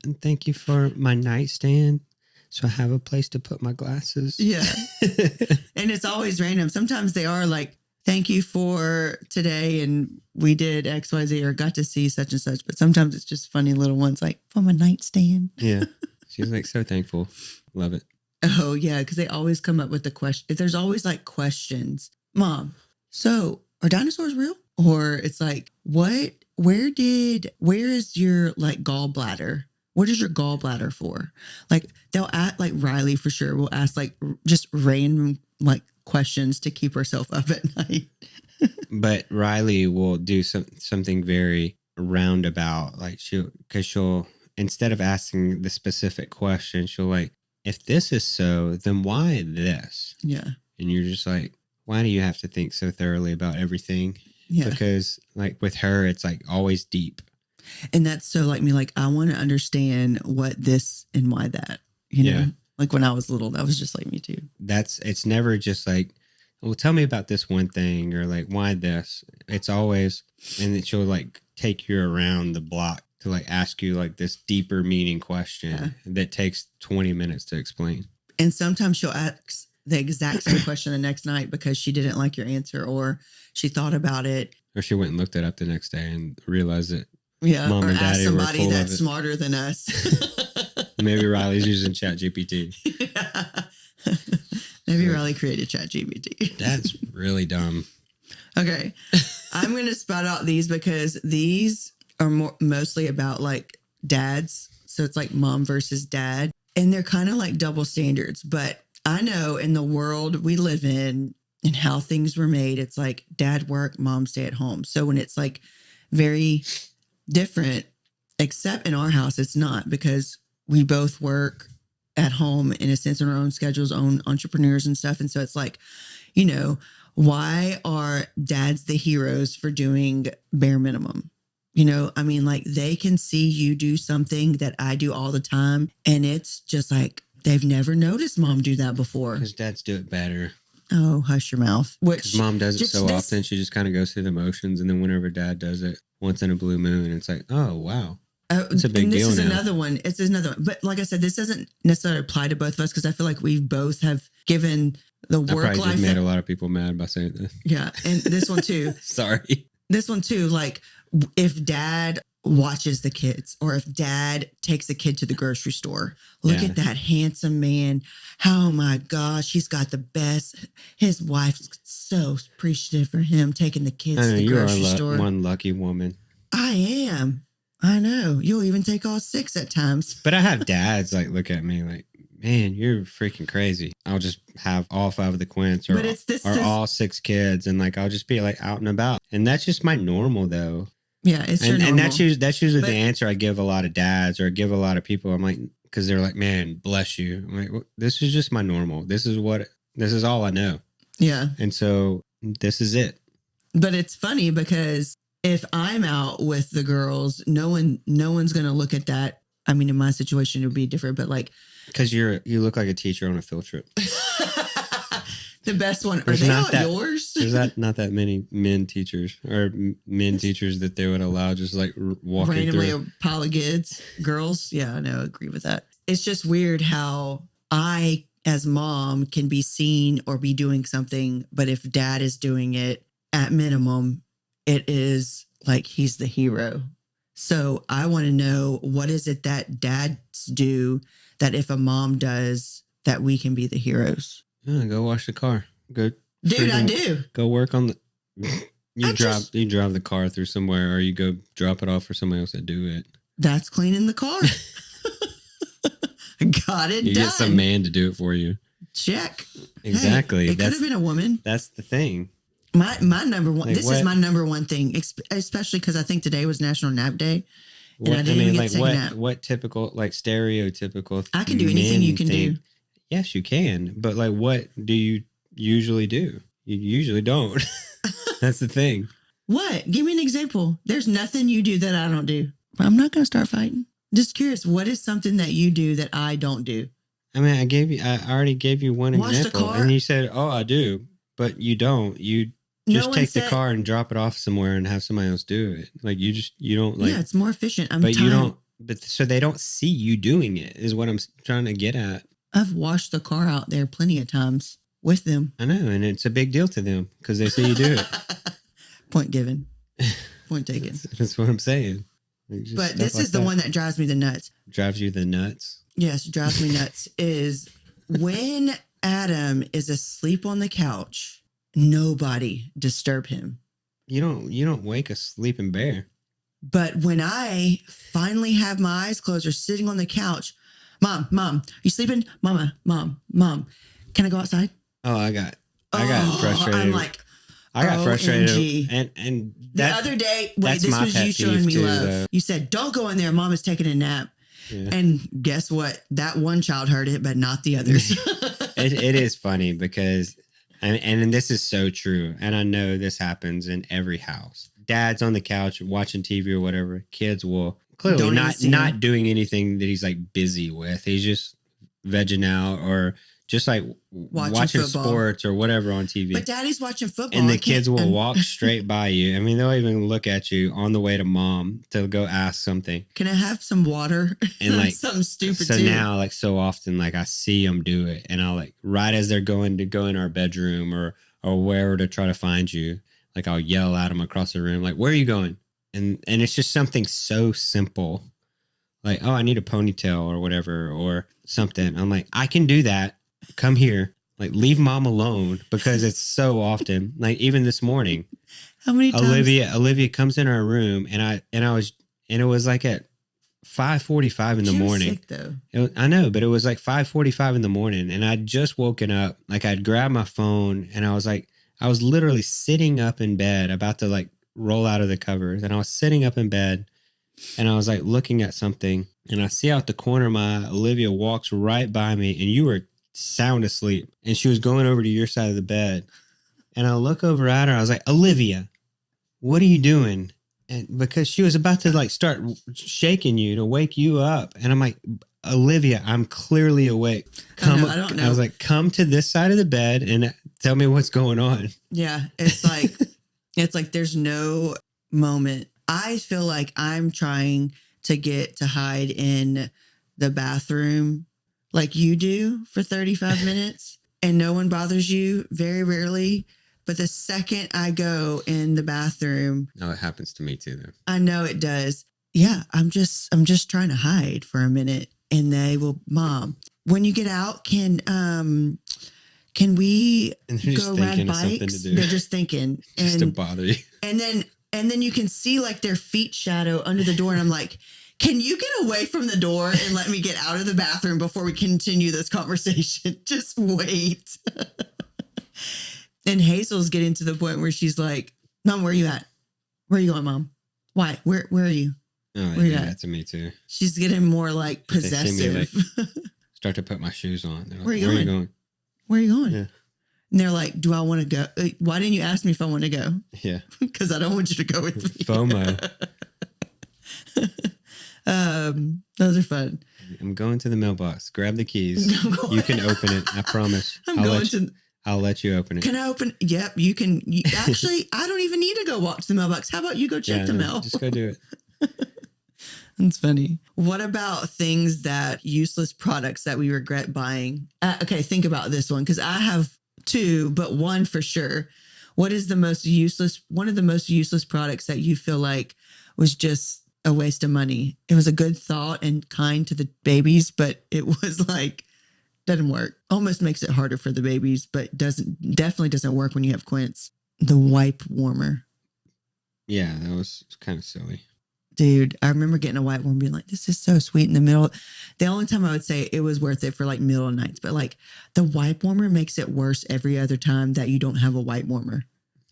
B: And thank you for my nightstand so I have a place to put my glasses.
C: Yeah. And it's always random. Sometimes they are like, thank you for today. And we did XYZ or got to see such and such. But sometimes it's just funny little ones like for my nightstand.
B: Yeah. She's like so thankful. Love it.
C: Oh, yeah. Because they always come up with the question. There's always like questions. Mom, so are dinosaurs real? Or it's like, where is your like gallbladder? What is your gallbladder for? Like they'll ask, like Riley for sure will ask like just random like questions to keep herself up at night.
B: But Riley will do something very roundabout. Like she'll instead of asking the specific question, she'll like, if this is so, then why this?
C: Yeah.
B: And you're just like, why do you have to think so thoroughly about everything?
C: Yeah.
B: because like with her, it's like always deep.
C: And that's so like me, like I want to understand what this and why that, you know, like when I was little, that was just like me too.
B: It's never just like, well, tell me about this one thing or like, why this? It's always, and then she'll like take you around the block to like ask you like this deeper meaning question that takes 20 minutes to explain.
C: And sometimes she'll ask the exact same question the next night because she didn't like your answer or she thought about it.
B: Or she went and looked it up the next day and realized that
C: Mom
B: or
C: and
B: Daddy
C: ask somebody
B: were full
C: that's
B: of it.
C: Smarter than us.
B: Maybe Riley's using ChatGPT.
C: Maybe Riley created ChatGPT.
B: That's really dumb.
C: Okay. I'm going to spout out these because these are mostly about like dads. So it's like mom versus dad. And they're kind of like double standards. But I know in the world we live in and how things were made, it's like dad work, mom stay at home. So when it's like very different, except in our house, it's not because we both work at home in a sense on our own schedules, own entrepreneurs and stuff. And so it's like, you know, why are dads the heroes for doing bare minimum? You know, I mean, like they can see you do something that I do all the time. And it's just like, they've never noticed mom do that before.
B: Because dads do it better.
C: Oh, hush your mouth.
B: Because mom does it so often, she just kind of goes through the motions. And then whenever dad does it once in a blue moon, it's like, oh, wow. It's a big deal now. This is another one. It's another one. But like I said, this doesn't necessarily apply to both of us because I feel like we both have given the work life. I probably just made a lot of people mad by saying this. Yeah. And this one too. Sorry. This one too. Like if dad watches the kids or if dad takes a kid to the grocery store, look at that handsome man. Oh my gosh, he's got the best. His wife's so appreciative for him taking the kids to the grocery store. One lucky woman. I am. I know. You'll even take all 6 at times. But I have dads like look at me like, man, you're freaking crazy. I'll just have all 5 of the quints or all 6 kids. And like, I'll just be like out and about. And that's just my normal though. Yeah. It's your normal. And that's usually the answer I give a lot of dads or give a lot of people. I'm like, because they're like, man, bless you. I'm like, well, this is just my normal. This is all I know. Yeah. And so this is it. But it's funny because if I'm out with the girls, no one's going to look at that. I mean, in my situation, it would be different, but like. Because you look like a teacher on a field trip. The best one. Are they all yours? There's not that many men teachers or men teachers that they would allow just like walking randomly through. A pile of kids, girls. Yeah, I know. I agree with that. It's just weird how I, as mom, can be seen or be doing something, but if dad is doing it, at minimum, it is like he's the hero. So I want to know, what is it that dads do that if a mom does, that we can be the heroes? Go wash the car. Dude, I do. Go work on the. You drive the car through somewhere, or you go drop it off for somebody else to do it. That's cleaning the car. Got it. You done. Get some man to do it for you. Check. Exactly. Hey, it could have been a woman. That's the thing. My number one. Like, this is my number one thing, especially because I think today was National Nap Day. And I didn't even get to take a nap. What typical, like stereotypical? I can do anything you can do. Yes, you can. But like, what do you usually do? You usually don't. That's the thing. What? Give me an example. There's nothing you do that I don't do. I'm not going to start fighting. Just curious. What is something that you do that I don't do? I mean, I already gave you one example. And you said, oh, I do. But you don't. You just take the car and drop it off somewhere and have somebody else do it. Like you don't like. Yeah, it's more efficient. You don't. But so they don't see you doing it is what I'm trying to get at. I've washed the car out there plenty of times with them. I know. And it's a big deal to them because they see you do it. Point given. Point taken. That's what I'm saying. But this is the one that drives me the nuts. Drives you the nuts? Yes, drives me nuts. Is when Adam is asleep on the couch, nobody disturb him. You don't wake a sleeping bear. But when I finally have my eyes closed or sitting on the couch, Mom, you sleeping? Mom, can I go outside? Oh, I got frustrated. I'm like, I got frustrated. And the other day, this was you showing me love. Though. You said, don't go in there. Mom is taking a nap. Yeah. And guess what? That one child heard it, but not the others. It is funny because And this is so true. And I know this happens in every house. Dad's on the couch watching TV or whatever. Kids will clearly not doing anything that he's like busy with. He's just vegging out or just like watching sports or whatever on TV.
C: But Daddy's watching football.
B: And the kids will walk straight by you. I mean, they'll even look at you on the way to mom to go ask something.
C: Can I have some water?
B: And like
C: something stupid.
B: So now, like so often, like I see them do it, and I'll like right as they're going to go in our bedroom or wherever to try to find you, like I'll yell at them across the room, like, "Where are you going?" And it's just something so simple, like, "Oh, I need a ponytail or whatever or something." I'm like, "I can do that. Come here." Like, leave mom alone, because it's so often. Like even this morning,
C: how many times?
B: Olivia comes in our room, and it was like at 5:45 in the morning.
C: Sick, though.
B: I know, but it was like 5:45 in the morning, and I'd just woken up. Like I'd grabbed my phone, and I was literally sitting up in bed, about to like roll out of the covers, and I was sitting up in bed, and I was like looking at something, and I see out the corner of my eye, Olivia walks right by me, and you were sound asleep, and she was going over to your side of the bed, and I look over at her. I was like, "Olivia, what are you doing?" And because she was about to like start shaking you to wake you up, and I'm like, "Olivia, I'm clearly awake. Come."
C: I don't know.
B: I was like, "Come to this side of the bed and tell me what's going on."
C: Yeah, it's like there's no moment. I feel like I'm trying to get to hide in the bathroom like you do for 35 minutes, and no one bothers you, very rarely. But the second I go in the bathroom,
B: no, it happens to me too, though.
C: I know it does. Yeah, I'm just trying to hide for a minute, and they will, "Mom, when you get out, can we go ride bikes?" They're just thinking,
B: just to bother you.
C: And then you can see like their feet shadow under the door, and I'm like, "Can you get away from the door and let me get out of the bathroom before we continue this conversation? Just wait." And Hazel's getting to the point where she's like, "Mom, where are you at? Where are you going, Mom? Why? Where are you?"
B: Oh, they do that to me too.
C: She's getting more like possessive.
B: They see me, like, start to put my shoes on. They're like,
C: Where are you going? Where are you going?
B: Yeah.
C: And they're like, "Do I want to go? Why didn't you ask me if I want to go?"
B: Yeah.
C: Because I don't want you to go with me.
B: FOMO.
C: Those are fun.
B: I'm going to the mailbox. Grab the keys. You can open it. I promise. I'll let you open it.
C: Can I open? Yep, you can. Actually, I don't even need to go walk to the mailbox. How about you go check the mail?
B: Just go do it.
C: That's funny. What about useless products that we regret buying? Okay, think about this one, because I have two, but one for sure. What is one of the most useless products that you feel like was just a waste of money? It was a good thought and kind to the babies, but it was like, doesn't work. Almost makes it harder for the babies, but definitely doesn't work when you have quints. The wipe warmer.
B: Yeah, that was kind of silly.
C: Dude, I remember getting a wipe warmer being like, "This is so sweet," in the middle. The only time I would say it was worth it for like middle of nights, but like the wipe warmer makes it worse every other time that you don't have a wipe warmer.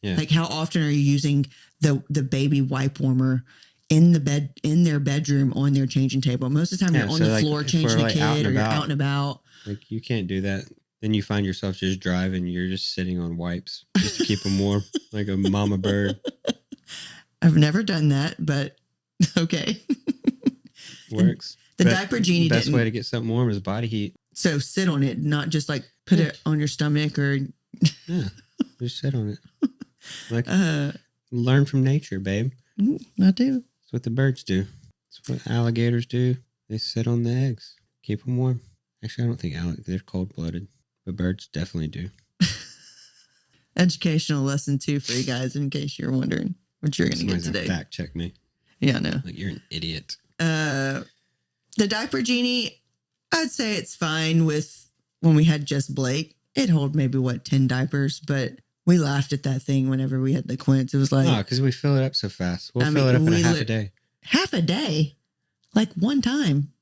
B: Yeah.
C: Like, how often are you using the baby wipe warmer in their bedroom on their changing table? Most of the time you're on the floor changing a kid, or you're out and about.
B: Like, you can't do that. Then you find yourself just driving. You're just sitting on wipes just to keep them warm, like a mama bird.
C: I've never done that, but okay.
B: Works.
C: The diaper genie.
B: The best way to get something warm is body heat.
C: So sit on it, not just like put it on your stomach or.
B: Yeah, just sit on it. Like, learn from nature, babe.
C: I do.
B: That's what the birds do. That's what alligators do. They sit on the eggs, keep them warm. Actually, I don't think they're cold-blooded, but birds definitely do.
C: Educational lesson too for you guys, in case you're wondering what you're going to get today.
B: Fact check me.
C: Yeah, I know.
B: Like, you're an idiot.
C: The diaper genie, I'd say it's fine with when we had just Blake. It hold maybe 10 diapers, but we laughed at that thing whenever we had the quints. It was like,
B: because we fill it up so fast. We'll fill it up in half a day.
C: Half a day? Like one time?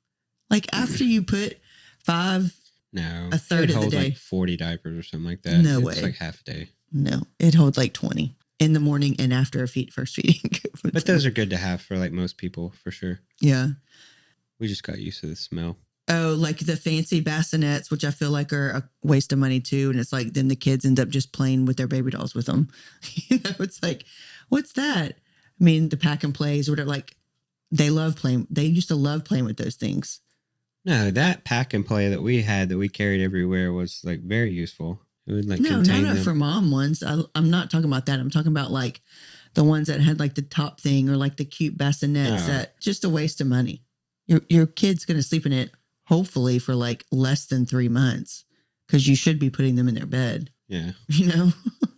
C: Like after you put 5,
B: no,
C: a third of the day.
B: Like 40 diapers or something like that.
C: No way.
B: It's like half a day.
C: No, it holds like 20 in the morning and after first feeding.
B: But those are good to have for like most people, for sure.
C: Yeah.
B: We just got used to the smell.
C: Oh, like the fancy bassinets, which I feel like are a waste of money too. And it's like, then the kids end up just playing with their baby dolls with them. It's like, what's that? I mean, the pack and plays or whatever, like they love playing. They used to love playing with those things.
B: No, that pack and play that we had that we carried everywhere was like very useful. It would like
C: No,
B: contain
C: not
B: them.
C: for mom ones. I'm not talking about that. I'm talking about like the ones that had like the top thing or like the cute bassinets that just a waste of money. Your kid's going to sleep in it hopefully for like less than 3 months because you should be putting them in their bed.
B: Yeah.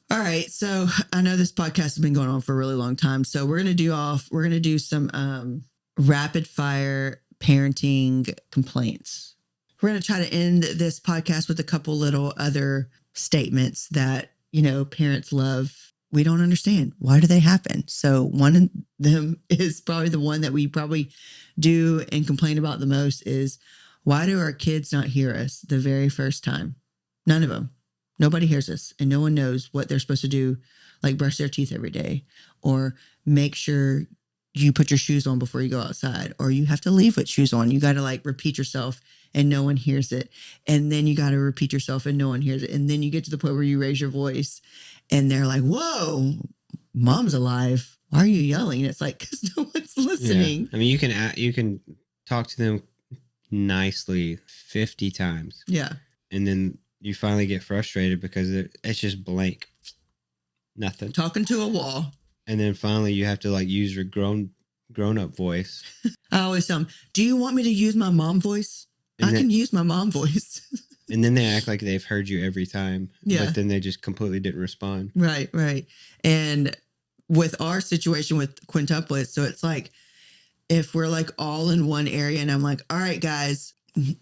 C: All right. So I know this podcast has been going on for a really long time. So we're going to do some rapid fire parenting complaints. We're going to try to end this podcast with a couple little other statements that, parents love. We don't understand. Why do they happen? So one of them is probably the one that we probably do and complain about the most is, why do our kids not hear us the very first time? None of them. Nobody hears us and no one knows what they're supposed to do, like brush their teeth every day or make sure you put your shoes on before you go outside, or you have to leave with shoes on. You got to like repeat yourself and no one hears it. And then you got to repeat yourself and no one hears it. And then you get to the point where you raise your voice and they're like, whoa, mom's alive. Why are you yelling? And it's like, because no one's listening.
B: Yeah. I mean, you can talk to them nicely 50 times.
C: Yeah.
B: And then you finally get frustrated because it's just blank. Nothing.
C: Talking to a wall.
B: And then finally you have to like use your grown up voice.
C: I always tell them, do you want me to use my mom voice? I can use my mom voice.
B: And then they act like they've heard you every time.
C: Yeah.
B: But then they just completely didn't respond.
C: Right. And with our situation with quintuplets, so it's like, if we're like all in one area and I'm like, all right, guys,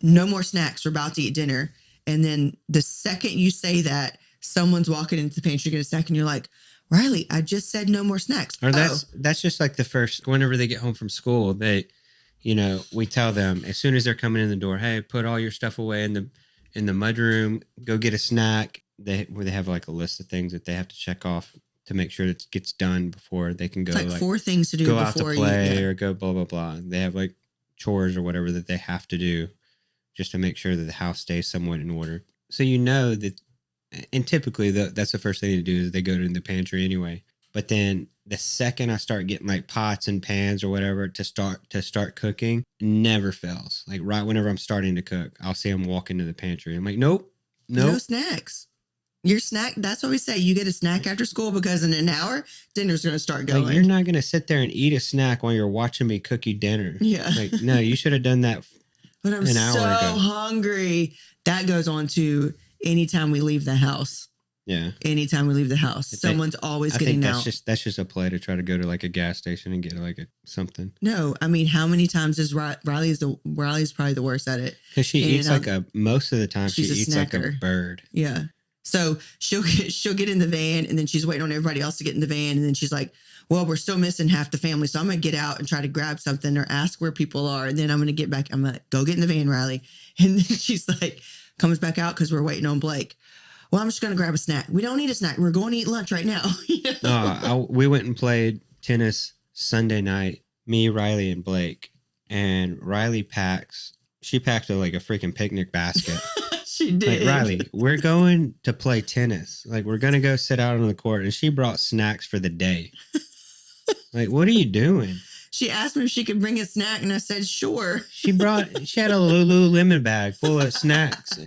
C: no more snacks. We're about to eat dinner. And then the second you say that, someone's walking into the pantry to get a snack and you're like, Riley, I just said no more snacks.
B: Or that's just like the first, whenever they get home from school, we tell them as soon as they're coming in the door, hey, put all your stuff away in the mudroom, go get a snack. They have like a list of things that they have to check off to make sure it gets done before they can go.
C: It's like 4 things to do
B: go
C: before
B: out to play or go blah, blah, blah. They have like chores or whatever that they have to do just to make sure that the house stays somewhat in order. So that, and typically that's the first thing to do is they go to the pantry anyway. But then the second I start getting like pots and pans or whatever to start cooking, never fails. Like right whenever I'm starting to cook, I'll see them walk into the pantry. I'm like, nope.
C: No snacks. Your snack, that's what we say. You get a snack after school because in an hour, dinner's going to start going.
B: Like, you're not going to sit there and eat a snack while you're watching me cook you dinner.
C: Yeah.
B: Like, no, you should have done that
C: but I'm
B: an hour
C: so
B: ago.
C: hungry. That goes on to anytime we leave the house.
B: Yeah.
C: Anytime we leave the house, someone's always getting out.
B: That's just a play to try to go to like a gas station and get like something.
C: No, I mean, how many times is Riley's probably the worst at it?
B: Because she eats most of the time she eats like a bird.
C: Yeah. So she'll get in the van and then she's waiting on everybody else to get in the van. And then she's like, well, we're still missing half the family. So I'm going to get out and try to grab something or ask where people are. And then I'm going to get back. I'm going to go get in the van, Riley. And then she's like, comes back out because we're waiting on Blake. Well, I'm just going to grab a snack. We don't need a snack. We're going to eat lunch right now.
B: We went and played tennis Sunday night, me, Riley, and Blake. And Riley packed a freaking picnic basket.
C: She did.
B: Like, Riley, we're going to play tennis. Like, we're going to go sit out on the court. And she brought snacks for the day. Like, what are you doing?
C: She asked me if she could bring a snack. And I said, sure.
B: She had a Lululemon bag full of snacks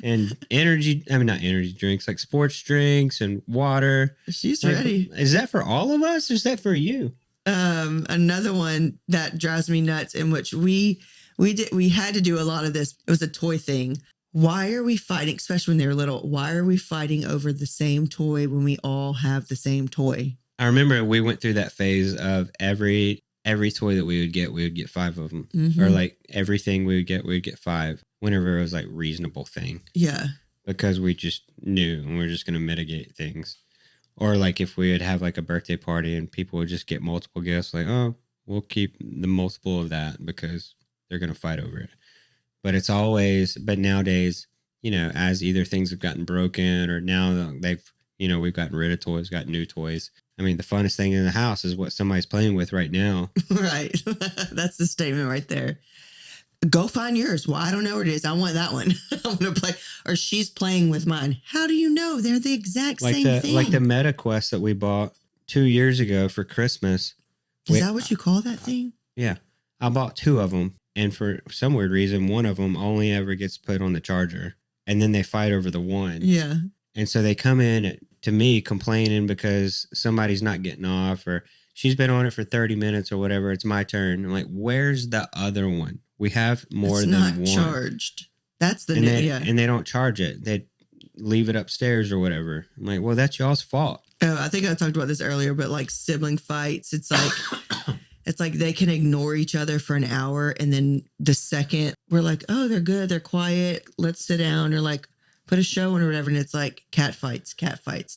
B: and not energy drinks, like sports drinks and water.
C: She's ready.
B: Is that for all of us? Or is that for you?
C: Another one that drives me nuts, in which we had to do a lot of this. It was a toy thing. Why are we fighting, especially when they were little? Why are we fighting over the same toy when we all have the same toy?
B: I remember we went through that phase of every toy that we would get 5 of them. Mm-hmm. Or like everything we would get 5 whenever it was like reasonable thing.
C: Yeah. Because
B: we just knew and we were just going to mitigate things. Or like if we would have like a birthday party and people would just get multiple gifts, like, oh, we'll keep the multiple of that because they're going to fight over it. But nowadays, as either things have gotten broken or now we've gotten rid of toys, got new toys. I mean, the funnest thing in the house is what somebody's playing with right now.
C: Right. That's the statement right there. Go find yours. Well, I don't know what it is. I want that one. I want to play. Or she's playing with mine. How do you know? They're the exact same thing.
B: Like the Meta Quest that we bought 2 years ago for Christmas.
C: Is that what you call that thing?
B: Yeah. I bought 2 of them. And for some weird reason, one of them only ever gets put on the charger. And then they fight over the one.
C: Yeah.
B: And so they come in to me complaining because somebody's not getting off or she's been on it for 30 minutes or whatever. It's my turn. I'm like, where's the other one? We have more than one.
C: It's not charged. That's the
B: And they don't charge it. They leave it upstairs or whatever. I'm like, well, that's y'all's fault.
C: Oh, I think I talked about this earlier, but like sibling fights, it's like it's like they can ignore each other for an hour, and then the second we're like, oh, they're good, they're quiet, let's sit down, or like put a show on or whatever, and it's like cat fights,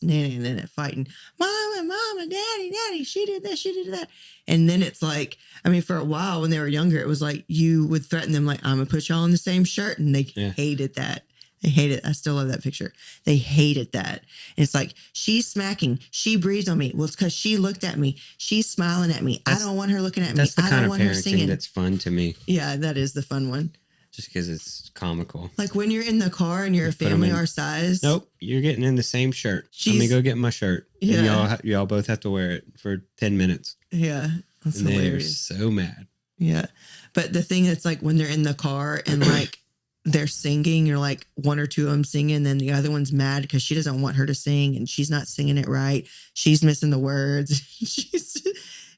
C: nanny, and then it fighting, mama, daddy, she did this, she did that. And then it's like, I mean, for a while when they were younger, it was like you would threaten them like, I'm gonna put y'all in the same shirt, and they hated that. They hate it. I still love that picture. They hated that. It's like, she's smacking. She breathed on me. Well, it's because she looked at me. She's smiling at me. I don't want her looking at me.
B: That's the
C: I
B: kind
C: don't
B: of
C: want her
B: parenting
C: singing.
B: that's fun to me.
C: Yeah, that is the fun one.
B: Just because it's comical.
C: Like when you're in the car and you're a family our size.
B: Nope, you're getting in the same shirt. Let me go get my shirt.
C: Yeah.
B: And y'all both have to wear it for 10 minutes.
C: Yeah, that's
B: and
C: hilarious.
B: They're so mad.
C: Yeah, but the thing that's like when they're in the car and like they're singing, you're like one or two of them singing, then the other one's mad because she doesn't want her to sing and she's not singing it right. She's missing the words.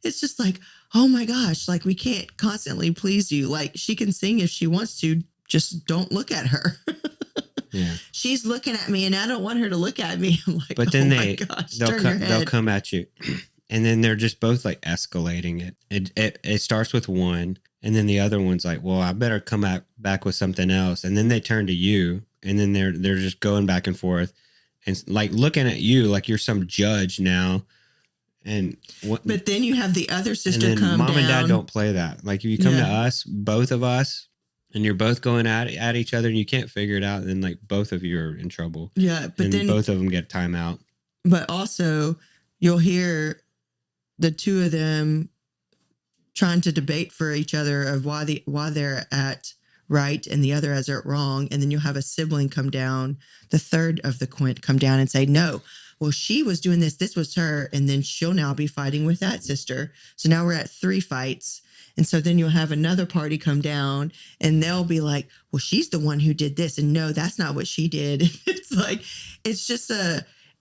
C: It's just like, oh my gosh, like we can't constantly please you. Like she can sing if she wants to, just don't look at her.
B: Yeah.
C: She's looking at me and I don't want her to look at me. I'm like,
B: but then
C: they'll
B: come at you. And then they're just both like escalating it. It starts with one. And then the other one's like, well, I better come back with something else. And then they turn to you. And then they're just going back and forth and like looking at you like you're some judge now. But
C: then you have the other sister
B: and then
C: come
B: mom
C: down.
B: and dad don't play that. Like if you come to us, both of us, and you're both going at each other and you can't figure it out, then like both of you are in trouble.
C: Yeah. But
B: and
C: then
B: both of them get timeout.
C: But also you'll hear the two of them trying to debate for each other of why they're at right and the other has it wrong. And then you'll have a sibling come down, the third of the quint come down and say, no, well, she was doing this was her. And then she'll now be fighting with that sister. So now we're at 3 fights. And so then you'll have another party come down and they'll be like, well, she's the one who did this. And no, that's not what she did. It's like, it's just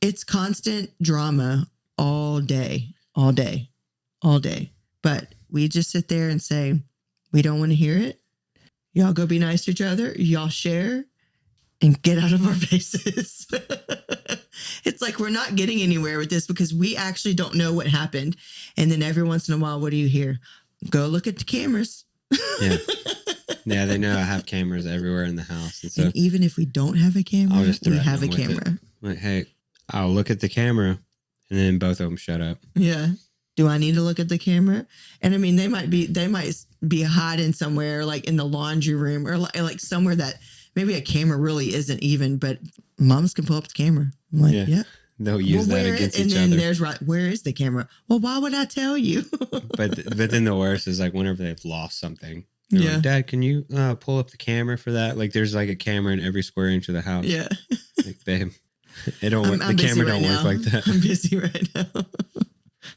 C: it's constant drama all day. But we just sit there and say, we don't want to hear it. Y'all go be nice to each other. Y'all share and get out of our faces. It's like we're not getting anywhere with this because we actually don't know what happened. And then every once in a while, what do you hear? Go look at the cameras.
B: Yeah. Yeah, they know I have cameras everywhere in the house. And so
C: and even if we don't have a camera, we have a
B: camera.
C: camera.
B: Like, hey, I'll look at the camera. And then both of them shut up.
C: Yeah. Do I need to look at the camera? And I mean, they might be hiding somewhere like in the laundry room or like somewhere that maybe a camera really isn't even, but moms can pull up the camera. I'm like, yeah.
B: They'll use that against each other.
C: And then there's where is the camera? Well, why would I tell you?
B: but then the worst is like whenever they've lost something. They're like, Dad, can you pull up the camera for that? Like there's like a camera in every square inch of the house.
C: Yeah.
B: Like, babe, it don't work. The camera don't work like that.
C: I'm busy right now.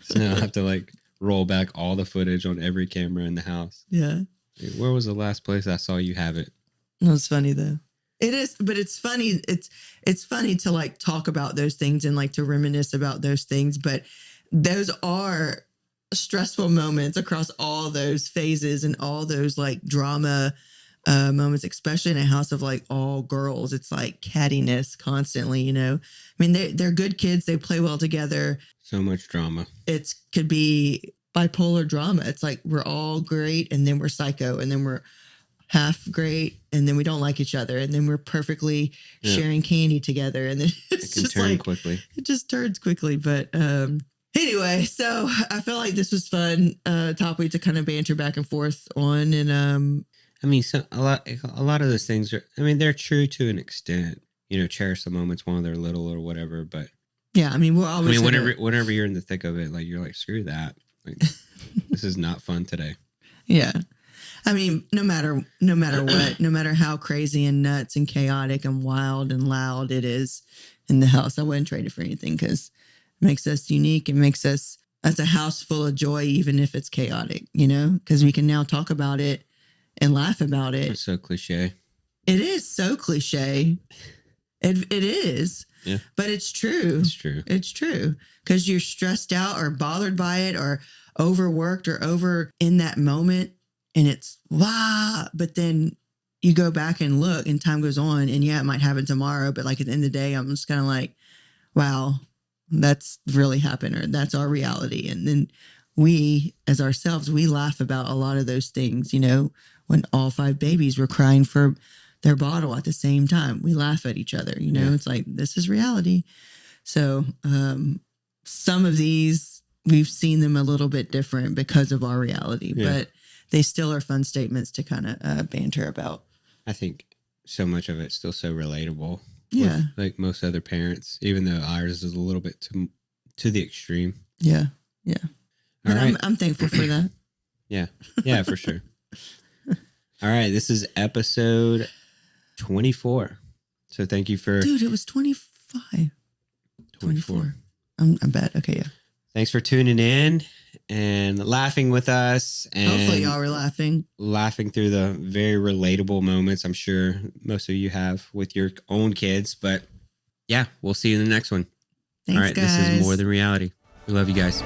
B: So now I have to like roll back all the footage on every camera in the house.
C: Yeah.
B: Like, where was the last place I saw you have it?
C: No, it's funny though. It is, but it's funny. It's funny to like talk about those things and like to reminisce about those things. But those are stressful moments across all those phases and all those like drama moments, especially in a house of like all girls. It's like cattiness constantly, you know. I mean, they're good kids. They play well together.
B: So much drama.
C: It could be bipolar drama. It's like we're all great and then we're psycho and then we're half great and then we don't like each other and then we're perfectly sharing candy together and then it's just
B: turn
C: like
B: quickly.
C: It just turns quickly. But anyway, so I felt like this was fun topic to kind of banter back and forth on. And
B: I mean, a lot of those things are, I mean, they're true to an extent. You know, cherish the moments while they're little or whatever. But
C: yeah, I mean, we're always.
B: I mean, whenever you're in the thick of it, like you're like, screw that. Like, this is not fun today.
C: Yeah, I mean, no matter what, no matter how crazy and nuts and chaotic and wild and loud it is in the house, I wouldn't trade it for anything because it makes us unique. It makes us, that's a house full of joy, even if it's chaotic, you know, because we can now talk about it and laugh about it.
B: It's so cliche.
C: It is so cliche. It is.
B: Yeah.
C: But it's true.
B: It's true.
C: It's true. Because you're stressed out or bothered by it or overworked or over in that moment. And it's wow. But then you go back and look and time goes on. And yeah, it might happen tomorrow. But like at the end of the day, I'm just kind of like, wow, that's really happened. Or that's our reality. And then we, as ourselves, we laugh about a lot of those things. You know, when all 5 babies were crying for their bottle at the same time, we laugh at each other. You know,
B: Yeah.
C: It's like, this is reality. So some of these, we've seen them a little bit different because of our reality, but they still are fun statements to kind of banter about.
B: I think so much of it's still so relatable.
C: Yeah.
B: With, like most other parents, even though ours is a little bit to the extreme.
C: Yeah. Yeah.
B: All
C: And
B: right.
C: I'm thankful for that.
B: Yeah. Yeah, for sure. All right. This is episode 24. So thank you for
C: Dude, it was 25. 24. I'm bad. Okay. Yeah.
B: Thanks for tuning in and laughing with us. And
C: Hopefully y'all were laughing.
B: laughing through the very relatable moments I'm sure most of you have with your own kids. But yeah, we'll see you in the next one.
C: Thanks,
B: All right.
C: guys.
B: This is More Than Reality. We love you guys.